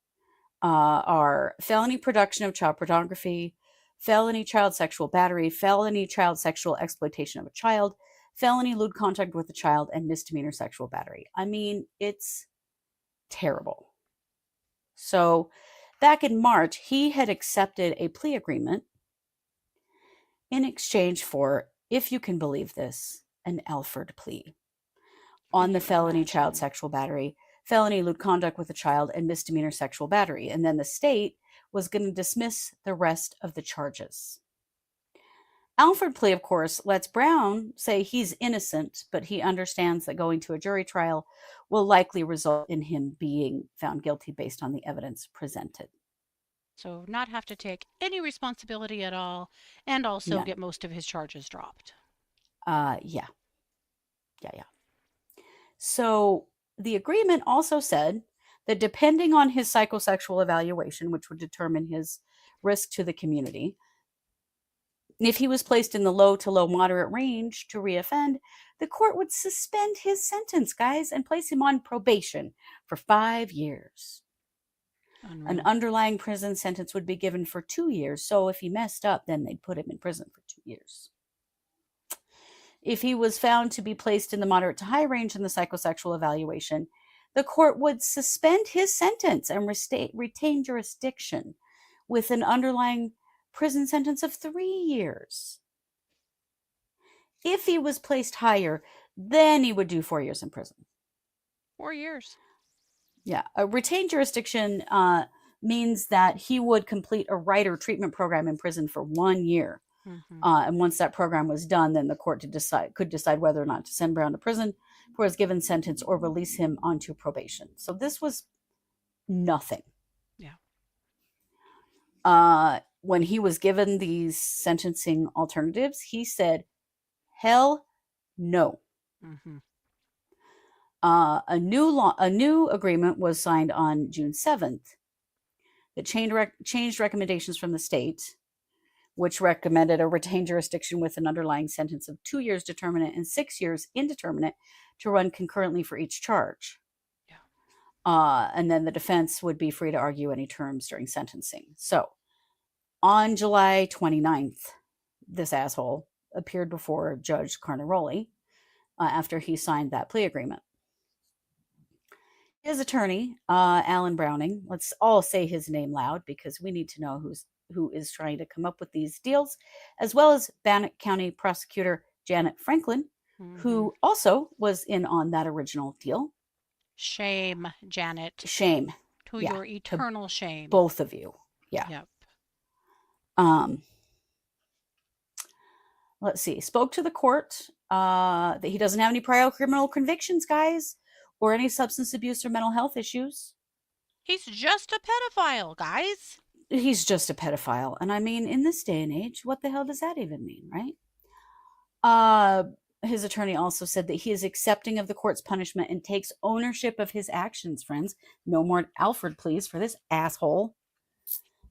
are felony production of child pornography, felony child sexual battery, felony child sexual exploitation of a child, felony lewd contact with a child, and misdemeanor sexual battery. I mean, it's terrible. So back in March, he had accepted a plea agreement in exchange for, if you can believe this, an Alford plea on the felony child sexual battery, felony lewd conduct with a child, and misdemeanor sexual battery. And then the state was going to dismiss the rest of the charges. Alford plea, of course, lets Brown say he's innocent, but he understands that going to a jury trial will likely result in him being found guilty based on the evidence presented. So not have to take any responsibility at all, and also get most of his charges dropped. Yeah. So the agreement also said that depending on his psychosexual evaluation, which would determine his risk to the community, if he was placed in the low to low moderate range to reoffend, the court would suspend his sentence, guys, and place him on probation for 5 years. Unreal. An underlying prison sentence would be given for 2 years. So if he messed up, then they'd put him in prison for 2 years. If he was found to be placed in the moderate to high range in the psychosexual evaluation, the court would suspend his sentence and retain jurisdiction with an underlying prison sentence of 3 years. If he was placed higher, then he would do 4 years in prison. 4 years. Yeah. A retained jurisdiction means that he would complete a writer treatment program in prison for 1 year. Mm-hmm. And once that program was done, then the court could decide whether or not to send Brown to prison for his given sentence or release him onto probation. So this was nothing. Yeah. When he was given these sentencing alternatives, he said, hell no. Mm-hmm. A new agreement was signed on June 7th that changed recommendations from the state, which recommended a retained jurisdiction with an underlying sentence of 2 years determinate and 6 years indeterminate to run concurrently for each charge. And then the defense would be free to argue any terms during sentencing. So on July 29th, this asshole appeared before Judge Carnaroli after he signed that plea agreement. His attorney, Alan Browning, let's all say his name loud because we need to know who is trying to come up with these deals, as well as Bannock County prosecutor Janet Franklin, who also was in on that original deal. Shame, Janet. Shame. To your eternal shame. Both of you. Yeah. Yep. Let's see. Spoke to the court that he doesn't have any prior criminal convictions, guys, or any substance abuse or mental health issues. He's just a pedophile, guys. He's just a pedophile. And I mean, in this day and age, what the hell does that even mean, right? His attorney also said that he is accepting of the court's punishment and takes ownership of his actions, friends. No more Alfred pleas for this asshole.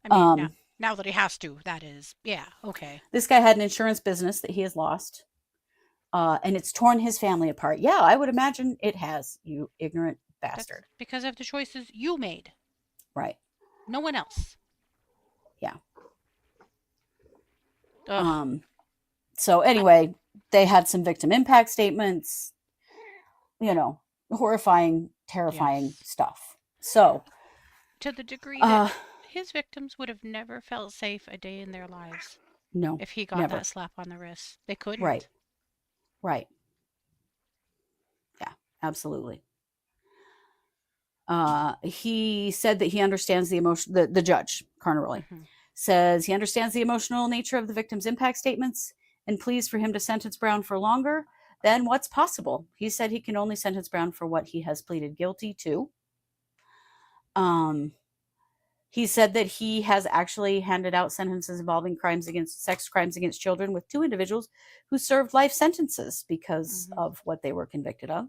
I mean, now that he has to, that is. Yeah, okay. This guy had an insurance business that he has lost. And it's torn his family apart. Yeah, I would imagine it has, you ignorant bastard. That's because of the choices you made. Right. No one else. Yeah. Ugh. So anyway, they had some victim impact statements, horrifying, terrifying stuff. So to the degree that his victims would have never felt safe a day in their lives. No. If he got that slap on the wrist. They couldn't. Right. Yeah, absolutely. He said that he understands the emotion, the judge, Carnaroli, says he understands the emotional nature of the victim's impact statements and pleads for him to sentence Brown for longer than what's possible. He said he can only sentence Brown for what he has pleaded guilty to. He said that he has actually handed out sentences involving sex crimes against children with 2 individuals who served life sentences because of what they were convicted of.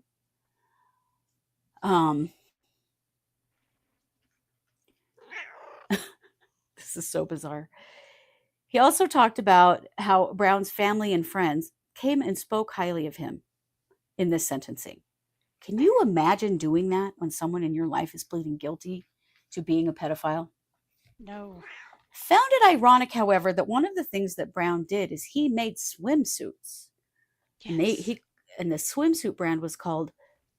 This is so bizarre. He also talked about how Brown's family and friends came and spoke highly of him in this sentencing. Can you imagine doing that when someone in your life is pleading guilty to being a pedophile? No. Found it ironic, however, that one of the things that Brown did is he made swimsuits. Yes. And the swimsuit brand was called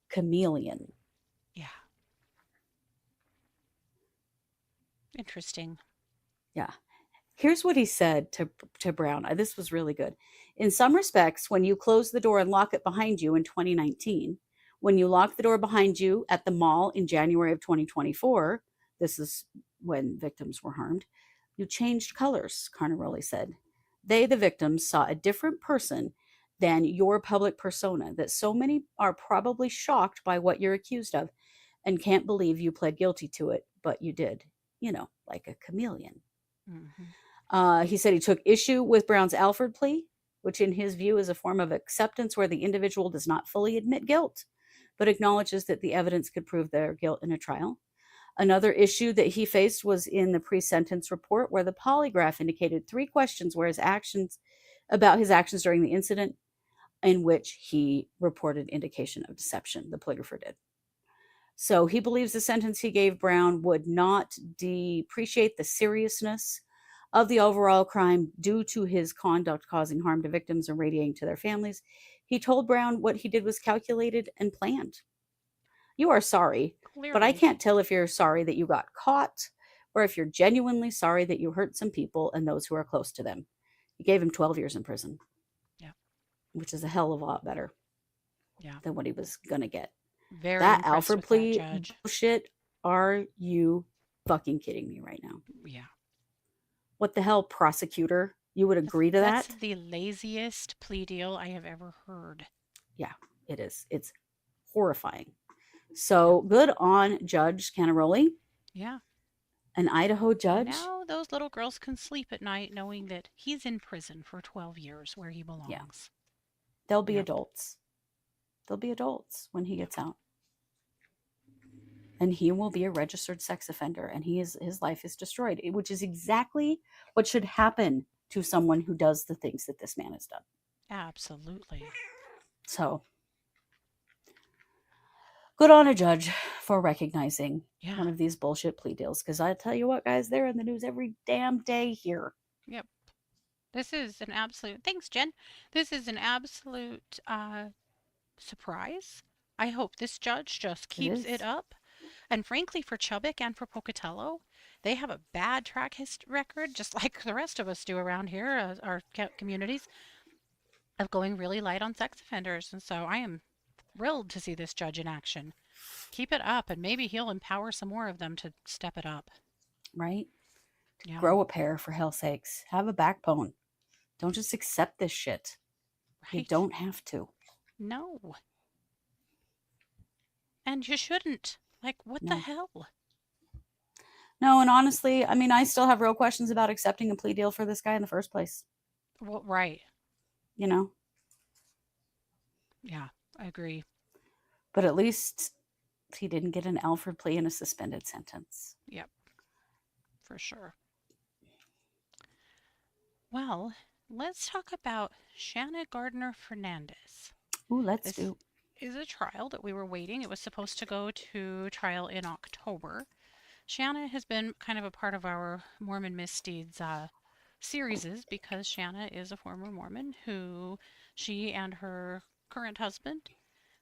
Chameleon. Yeah. Interesting. Yeah. Here's what he said to Brown. This was really good. In some respects, when you close the door and lock it behind you in 2019, when you lock the door behind you at the mall in January of 2024, this is when victims were harmed, you changed colors, Carnaroli said. They, the victims, saw a different person than your public persona, that so many are probably shocked by what you're accused of and can't believe you pled guilty to it, but you did, like a chameleon. He said he took issue with Brown's Alfred plea, which in his view is a form of acceptance where the individual does not fully admit guilt, but acknowledges that the evidence could prove their guilt in a trial. Another issue that he faced was in the pre-sentence report, where the polygraph indicated 3 questions where his actions during the incident in which he reported indication of deception, the polygrapher did. So he believes the sentence he gave Brown would not depreciate the seriousness of the overall crime due to his conduct causing harm to victims and radiating to their families. He told Brown what he did was calculated and planned. You are sorry, but I can't tell if you're sorry that you got caught or if you're genuinely sorry that you hurt some people and those who are close to them. He gave him 12 years in prison. Yeah. Which is a hell of a lot better than what he was going to get. Very that Alfred plea that, bullshit. Are you fucking kidding me right now? Yeah. What the hell, prosecutor? You would agree to that? That's the laziest plea deal I have ever heard. Yeah, it is. It's horrifying. So good on Judge Carnaroli. Yeah. An Idaho judge. Now those little girls can sleep at night knowing that he's in prison for 12 years where he belongs. Yeah. They'll be adults. They'll be adults when he gets out. And he will be a registered sex offender, and his life is destroyed, which is exactly what should happen to someone who does the things that this man has done. Absolutely. So good on a judge for recognizing Yeah. one of these bullshit plea deals. Because I tell you what, guys, they're in the news every damn day here. Yep. This is an absolute, thanks, Jen. This is an absolute surprise. I hope this judge just keeps is. it up. And frankly, for Chubbuck and for Pocatello, they have a bad track record, just like the rest of us do around here, our communities, of going really light on sex offenders. And so I am thrilled to see this judge in action. Keep it up, and maybe he'll empower some more of them to step it up. Right? Yeah. Grow a pair, for hell's sakes. Have a backbone. Don't just accept this shit. You Right. don't have to. No. And you shouldn't. Like, what the No. hell? No, and honestly, I mean, I still have real questions about accepting a plea deal for this guy in the first place. Well, right. You know? Yeah, I agree. But at least he didn't get an Alfred plea and a suspended sentence. Yep. For sure. Well, let's talk about Shanna Gardner-Fernandez. Ooh, let's This do. is a trial that we were waiting. It was supposed to go to trial in October. Shanna has been kind of a part of our Mormon Misdeeds series because Shanna is a former Mormon who she and her current husband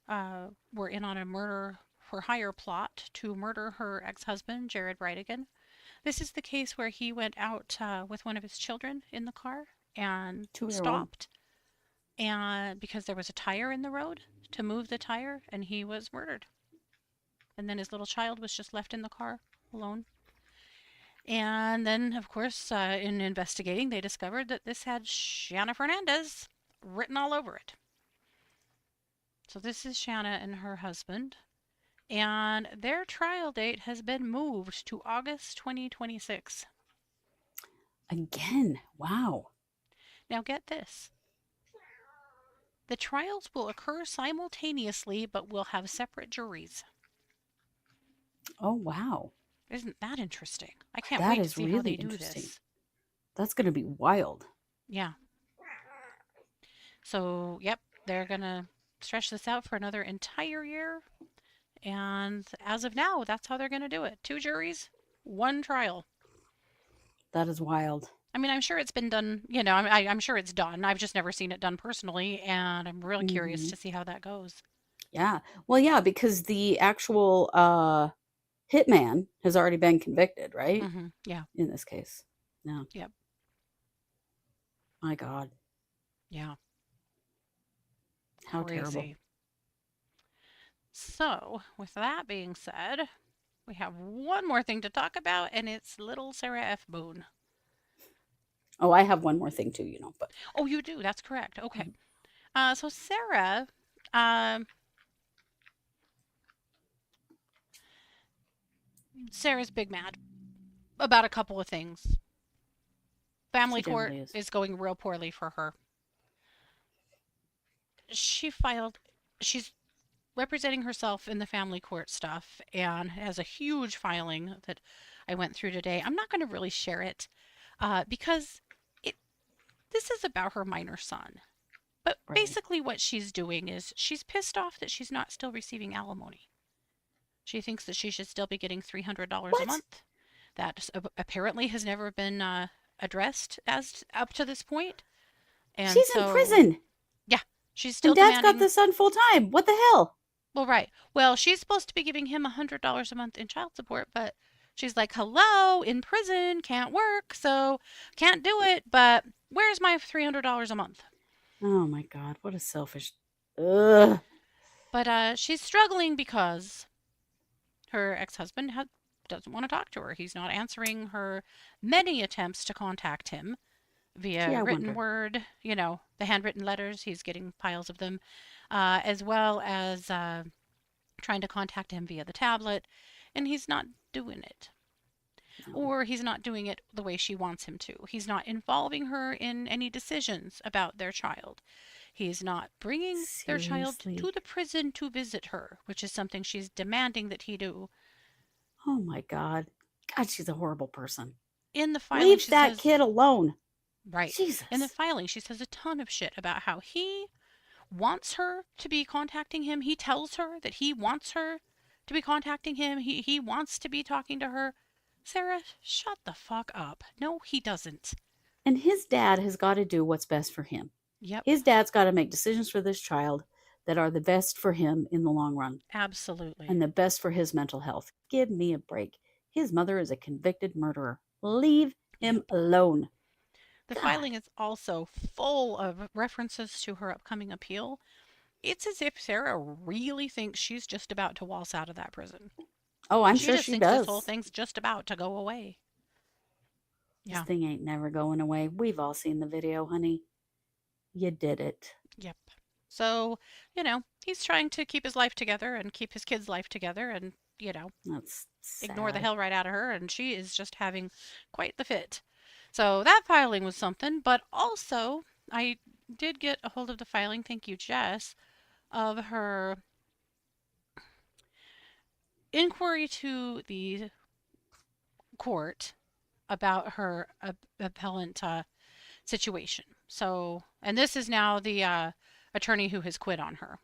were in on a murder for hire plot to murder her ex-husband, Jared Brightigan. This is the case where he went out with one of his children in the car and 2-year-old. stopped, and because there was a tire in the road, to move the tire, and he was murdered. And then his little child was just left in the car alone. And then, of course, in investigating, they discovered that this had Shanna Fernandez written all over it. So this is Shanna and her husband. And their trial date has been moved to August 2026. Again. Wow. Now get this. The trials will occur simultaneously, but will have separate juries. Oh, wow. Isn't that interesting? I can't That wait to is see how really they do interesting. this. That's going to be wild. Yeah. So, yep, they're going to stretch this out for another entire year. And as of now, that's how they're going to do it. 2 juries, 1 trial. That is wild. I mean, I'm sure it's been done, you know, I'm sure it's done. I've just never seen it done personally, and I'm really curious to see how that goes. Yeah. Well, yeah, because the actual hitman has already been convicted, right? Yeah. In this case. Yeah. Yep. My God. Yeah. How Crazy. terrible. So, with that being said, we have one more thing to talk about, and it's little Sarah F. Boone. Oh, I have one more thing too, you know, but Oh, you do. That's correct. Okay. So Sarah, Sarah's big mad about a couple of things. Family She court definitely is going real poorly for her. She's representing herself in the family court stuff and has a huge filing that I went through today. I'm not going to really share it because this is about her minor son. But Right. basically what she's doing is she's pissed off that she's not still receiving alimony. She thinks that she should still be getting $300 a What? month. That apparently has never been addressed as up to this point. And she's in prison. Yeah, she's still And Dad's demanding. got the son full time. What the hell? Well, right. Well, she's supposed to be giving him $100 a month in child support, but she's like, hello, in prison, can't work, so can't do it, but where's my $300 a month? Oh my God, what a selfish. Ugh. But she's struggling because her ex-husband doesn't want to talk to her. He's not answering her many attempts to contact him via Gee, I written wonder. word, you know, the handwritten letters. He's getting piles of them, as well as trying to contact him via the tablet, and he's not doing it. No. Or he's not doing it the way she wants him to. He's not involving her in any decisions about their child. He's not bringing their child Seriously? to the prison to visit her, which is something she's demanding that he do. Oh my God. God, she's a horrible person. In the filing, Leave she that says, kid alone. Right. Jesus. In the filing, she says a ton of shit about how he wants her to be contacting him. He tells her that he wants her to be contacting him. He wants to be talking to her. Sarah, shut the fuck up. No, he doesn't. And his dad has got to do what's best for him. Yep. His dad's got to make decisions for this child that are the best for him in the long run. Absolutely. And the best for his mental health. Give me a break. His mother is a convicted murderer. Leave him alone. The God. filing is also full of references to her upcoming appeal. It's as if Sarah really thinks she's just about to waltz out of that prison. Oh, I'm She sure just she thinks does. this whole thing's just about to go away. This Yeah. thing ain't never going away. We've all seen the video, honey. You did it. Yep. So, you know, he's trying to keep his life together and keep his kids' life together and, you know, That's sad. ignore the hell right out of her. And she is just having quite the fit. So that filing was something. But also, I did get a hold of the filing, thank you, Jess, of her inquiry to the court about her appellant situation. So, and this is now the attorney who has quit on her.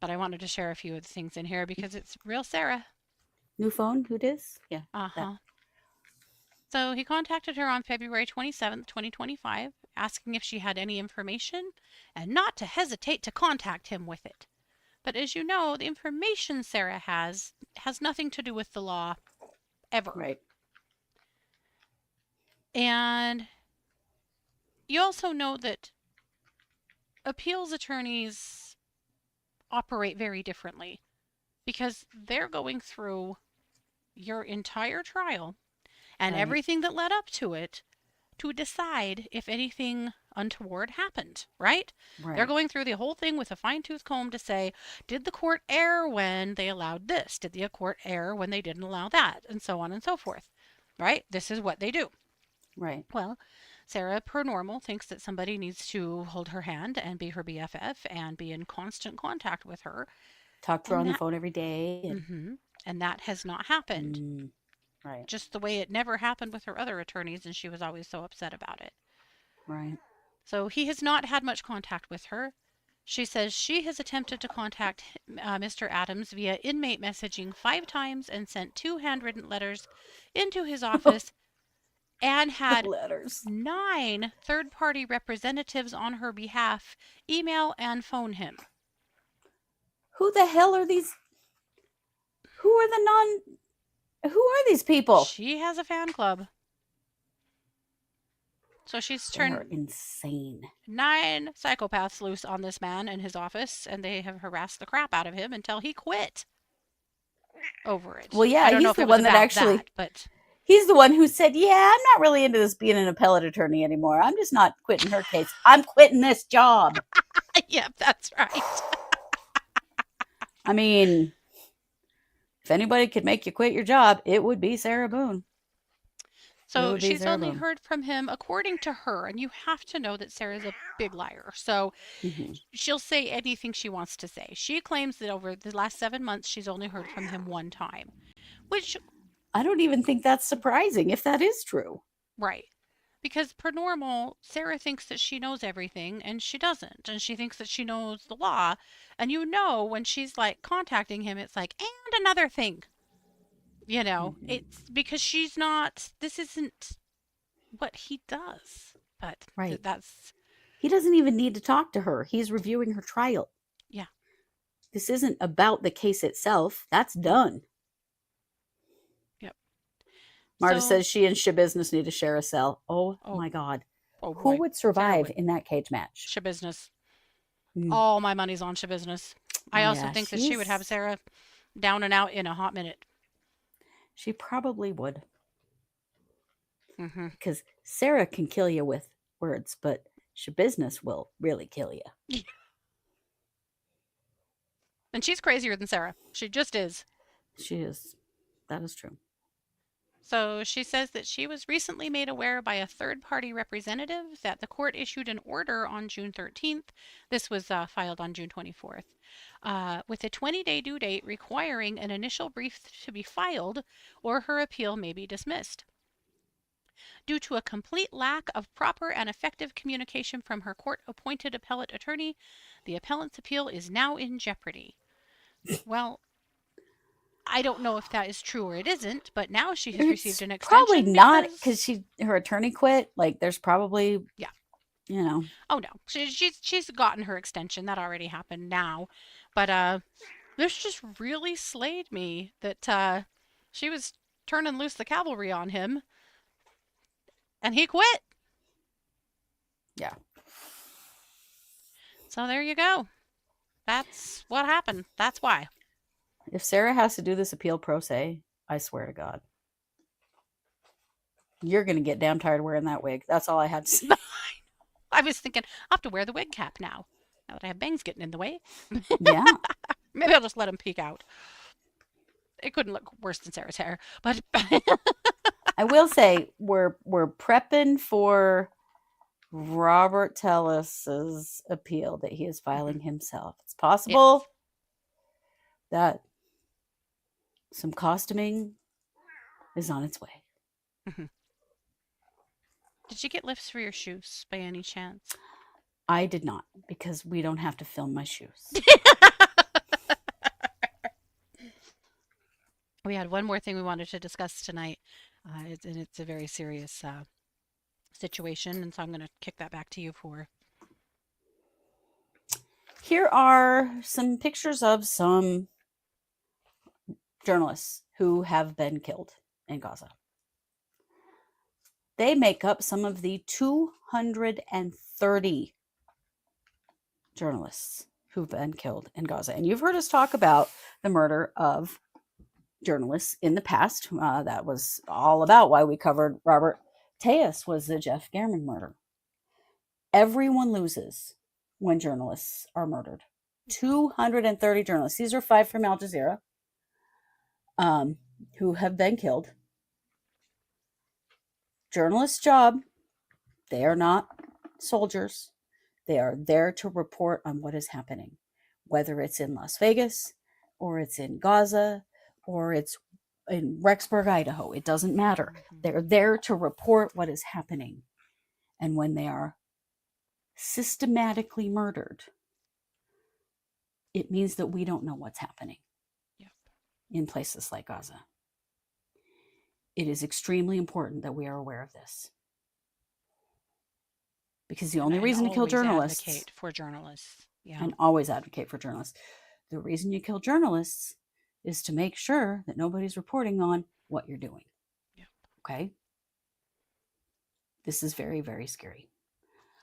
But I wanted to share a few of the things in here because it's real Sarah. New phone? Who dis? Yeah. Uh-huh. So he contacted her on February 27th, 2025, asking if she had any information and not to hesitate to contact him with it. But as you know, the information Sarah has nothing to do with the law ever. Right. And you also know that appeals attorneys operate very differently because they're going through your entire trial and Right. everything that led up to it to decide if anything untoward happened, right? Right. They're going through the whole thing with a fine-tooth comb to say, did the court err when they allowed this? Did the court err when they didn't allow that? And so on and so forth, right? This is what they do. Right. Well, Sarah, per normal, thinks that somebody needs to hold her hand and be her BFF and be in constant contact with her. Talk to her And on the that- phone every day. And that has not happened. Right. Just the way it never happened with her other attorneys, and she was always so upset about it. Right. So he has not had much contact with her. She says she has attempted to contact Mr. Adams via inmate messaging 5 times and sent 2 handwritten letters into his office and had letters. 9 third-party representatives on her behalf email and phone him. Who the hell are these? Who are these people? She has a fan club. So she's They're turned insane. 9 psychopaths loose on this man in his office, and they have harassed the crap out of him until he quit over it. Well, yeah, I don't know he's if the it was one that about actually. that, but He's the one who said, "Yeah, I'm not really into this being an appellate attorney anymore. I'm just not quitting her case. I'm quitting this job." yep, that's right. I mean, if anybody could make you quit your job, it would be Sarah Boone. So would be she's Sarah only Boone. heard from him according to her, and you have to know that Sarah's a big liar. So she'll say anything she wants to say. She claims that over the last 7 months, she's only heard from him 1 time, which, I don't even think that's surprising if that is true. right. Because per normal, Sarah thinks that she knows everything, and she doesn't. And she thinks that she knows the law. And you know, when she's like contacting him, it's like, and another thing. You know, it's because she's not, this isn't what he does. But Right. that's, He doesn't even need to talk to her. He's reviewing her trial. yeah. This isn't about the case itself. That's done. Yep. Marta So- says she and Shabusiness need to share a cell. Oh, Oh, my God. Oh, Who boy. would survive would. in that cage match? Shabusiness. Mm. All my money's on Shabusiness. I also Yeah, think that she would have she's- Sarah down and out in a hot minute. She probably would. Mm-hmm. Because Sarah can kill you with words, but Shabusiness will really kill you. And she's crazier than Sarah. She just is. She is. That is true. So she says that she was recently made aware by a third-party representative that the court issued an order on June 13th. This was filed on June 24th, with a 20-day due date requiring an initial brief to be filed or her appeal may be dismissed. due to a complete lack of proper and effective communication from her court-appointed appellate attorney. The appellant's appeal is now in jeopardy. Well, I don't know if that is true or it isn't, but now she has received It's an probably extension not because because her attorney quit. Like, there's probably, yeah. you know. Oh no, she's gotten her extension. That already happened now, but this just really slayed me that she was turning loose the cavalry on him, and he quit. Yeah. So there you go. That's what happened. That's why. If Sarah has to do this appeal pro se, I swear to God, you're going to get damn tired of wearing that wig. That's all I had to say. I was thinking, I'll have to wear the wig cap now that I have bangs getting in the way. Yeah. Maybe I'll just let him peek out. It couldn't look worse than Sarah's hair, but I will say we're prepping for Robert Tellis's appeal that he is filing himself. It's possible that some costuming is on its way. Did you get lifts for your shoes by any chance? I did not, because we don't have to film my shoes. We had one more thing we wanted to discuss tonight, and it's a very serious situation, and so I'm going to kick that back to you for. Here are some pictures of some journalists who have been killed in Gaza. They make up some of the 230 journalists who've been killed in Gaza. And you've heard us talk about the murder of journalists in the past. That was all about why we covered Robert Tejas, was the Jeff German murder. Everyone loses when journalists are murdered. 230 journalists. These are 5 from Al Jazeera who have been killed. Journalist's job, they are not soldiers. They are there to report on what is happening, whether it's in Las Vegas or it's in Gaza or it's in Rexburg, Idaho. It doesn't matter. They're there to report what is happening. And when they are systematically murdered, it means that we don't know what's happening in places like Gaza. It is extremely important that we are aware of this. Because the only reason to kill journalists... Advocate for journalists. Yeah. And always advocate for journalists. The reason you kill journalists is to make sure that nobody's reporting on what you're doing. Yep. Okay? This is very, very scary.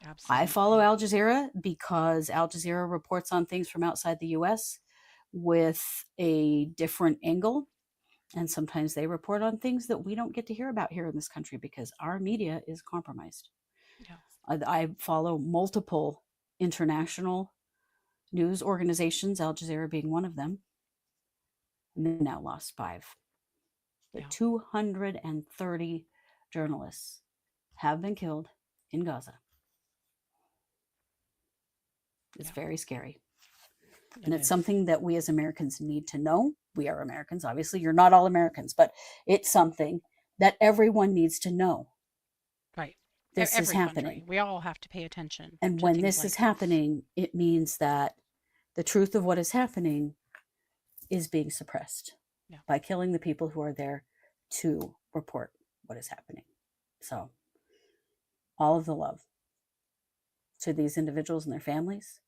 Absolutely. I follow Al Jazeera because Al Jazeera reports on things from outside the U.S. with a different angle. And sometimes they report on things that we don't get to hear about here in this country because our media is compromised. Yeah. I follow multiple international news organizations, Al Jazeera being one of them. And they now lost 5. But 230 journalists have been killed in Gaza. It's very scary. And it's something that we as Americans need to know. We are Americans. Obviously, you're not all Americans, but it's something that everyone needs to know. Right. This is happening. Country. We all have to pay attention. And when this is happening, it means that the truth of what is happening is being suppressed by killing the people who are there to report what is happening. So, all of the love to these individuals and their families,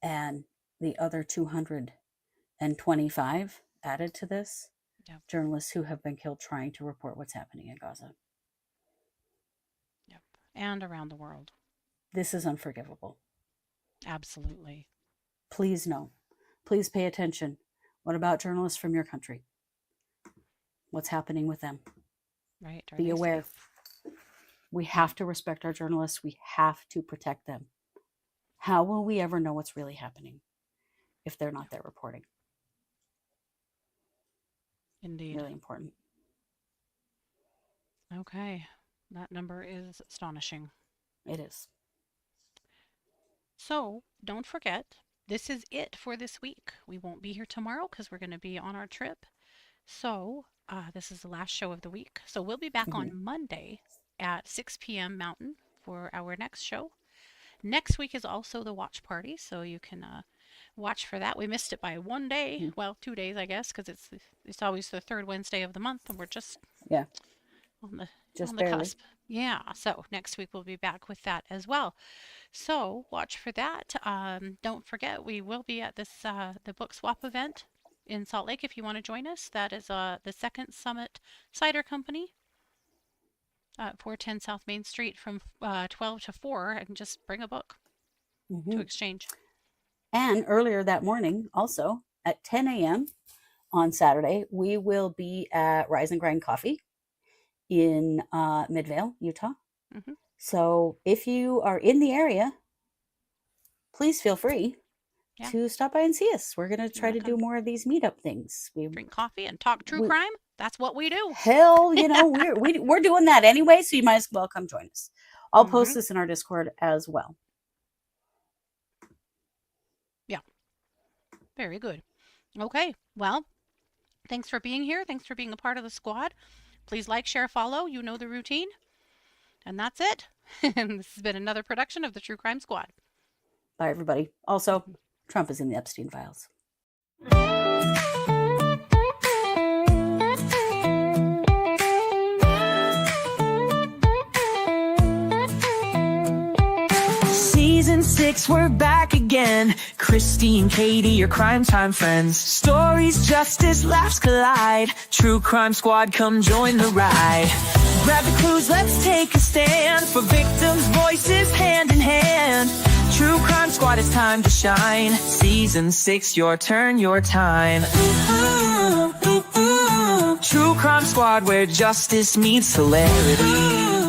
and the other 225 added to this, journalists who have been killed trying to report what's happening in Gaza. Yep. And around the world. This is unforgivable. Absolutely. Please know. Please pay attention. What about journalists from your country? What's happening with them? Right. Be aware. We have to respect our journalists. We have to protect them. How will we ever know what's really happening if they're not there reporting? Indeed. Really important. Okay. That number is astonishing. It is. So, don't forget, this is it for this week. We won't be here tomorrow because we're going to be on our trip. So, This is the last show of the week. So we'll be back on Monday at 6 p.m. Mountain for our next show. Next week is also the watch party, so you can watch for that. We missed it by 1 day. Well, 2 days, I guess, because it's always the third Wednesday of the month, and we're just on the cusp. Yeah, so next week we'll be back with that as well. So watch for that. Don't forget, we will be at this the book swap event in Salt Lake if you want to join us. That is the Second Summit Cider Company. 410 South Main Street from 12 to 4, and just bring a book to exchange. And earlier that morning, also at 10 a.m. on Saturday, we will be at Rise and Grind Coffee in Midvale, Utah. So if you are in the area, please feel free to stop by and see us. We're going to try to do more of these meetup things. We drink coffee and talk true crime. That's what we do. Hell, we're doing that anyway, so you might as well come join us. I'll post this in our Discord as well. Yeah. Very good. Okay. Well, thanks for being here. Thanks for being a part of the squad. Please like, share, follow. You know the routine. And that's it. And this has been another production of the True Crime Squad. Bye, everybody. Also, Trump is in the Epstein files. Season 6, we're back again. Kristi and Katie, your crime time friends. Stories, justice, laughs collide. True Crime Squad, come join the ride. Grab the clues, let's take a stand. For victims' voices, hand in hand. True Crime Squad, it's time to shine. Season 6, your turn, your time. True Crime Squad, where justice meets hilarity.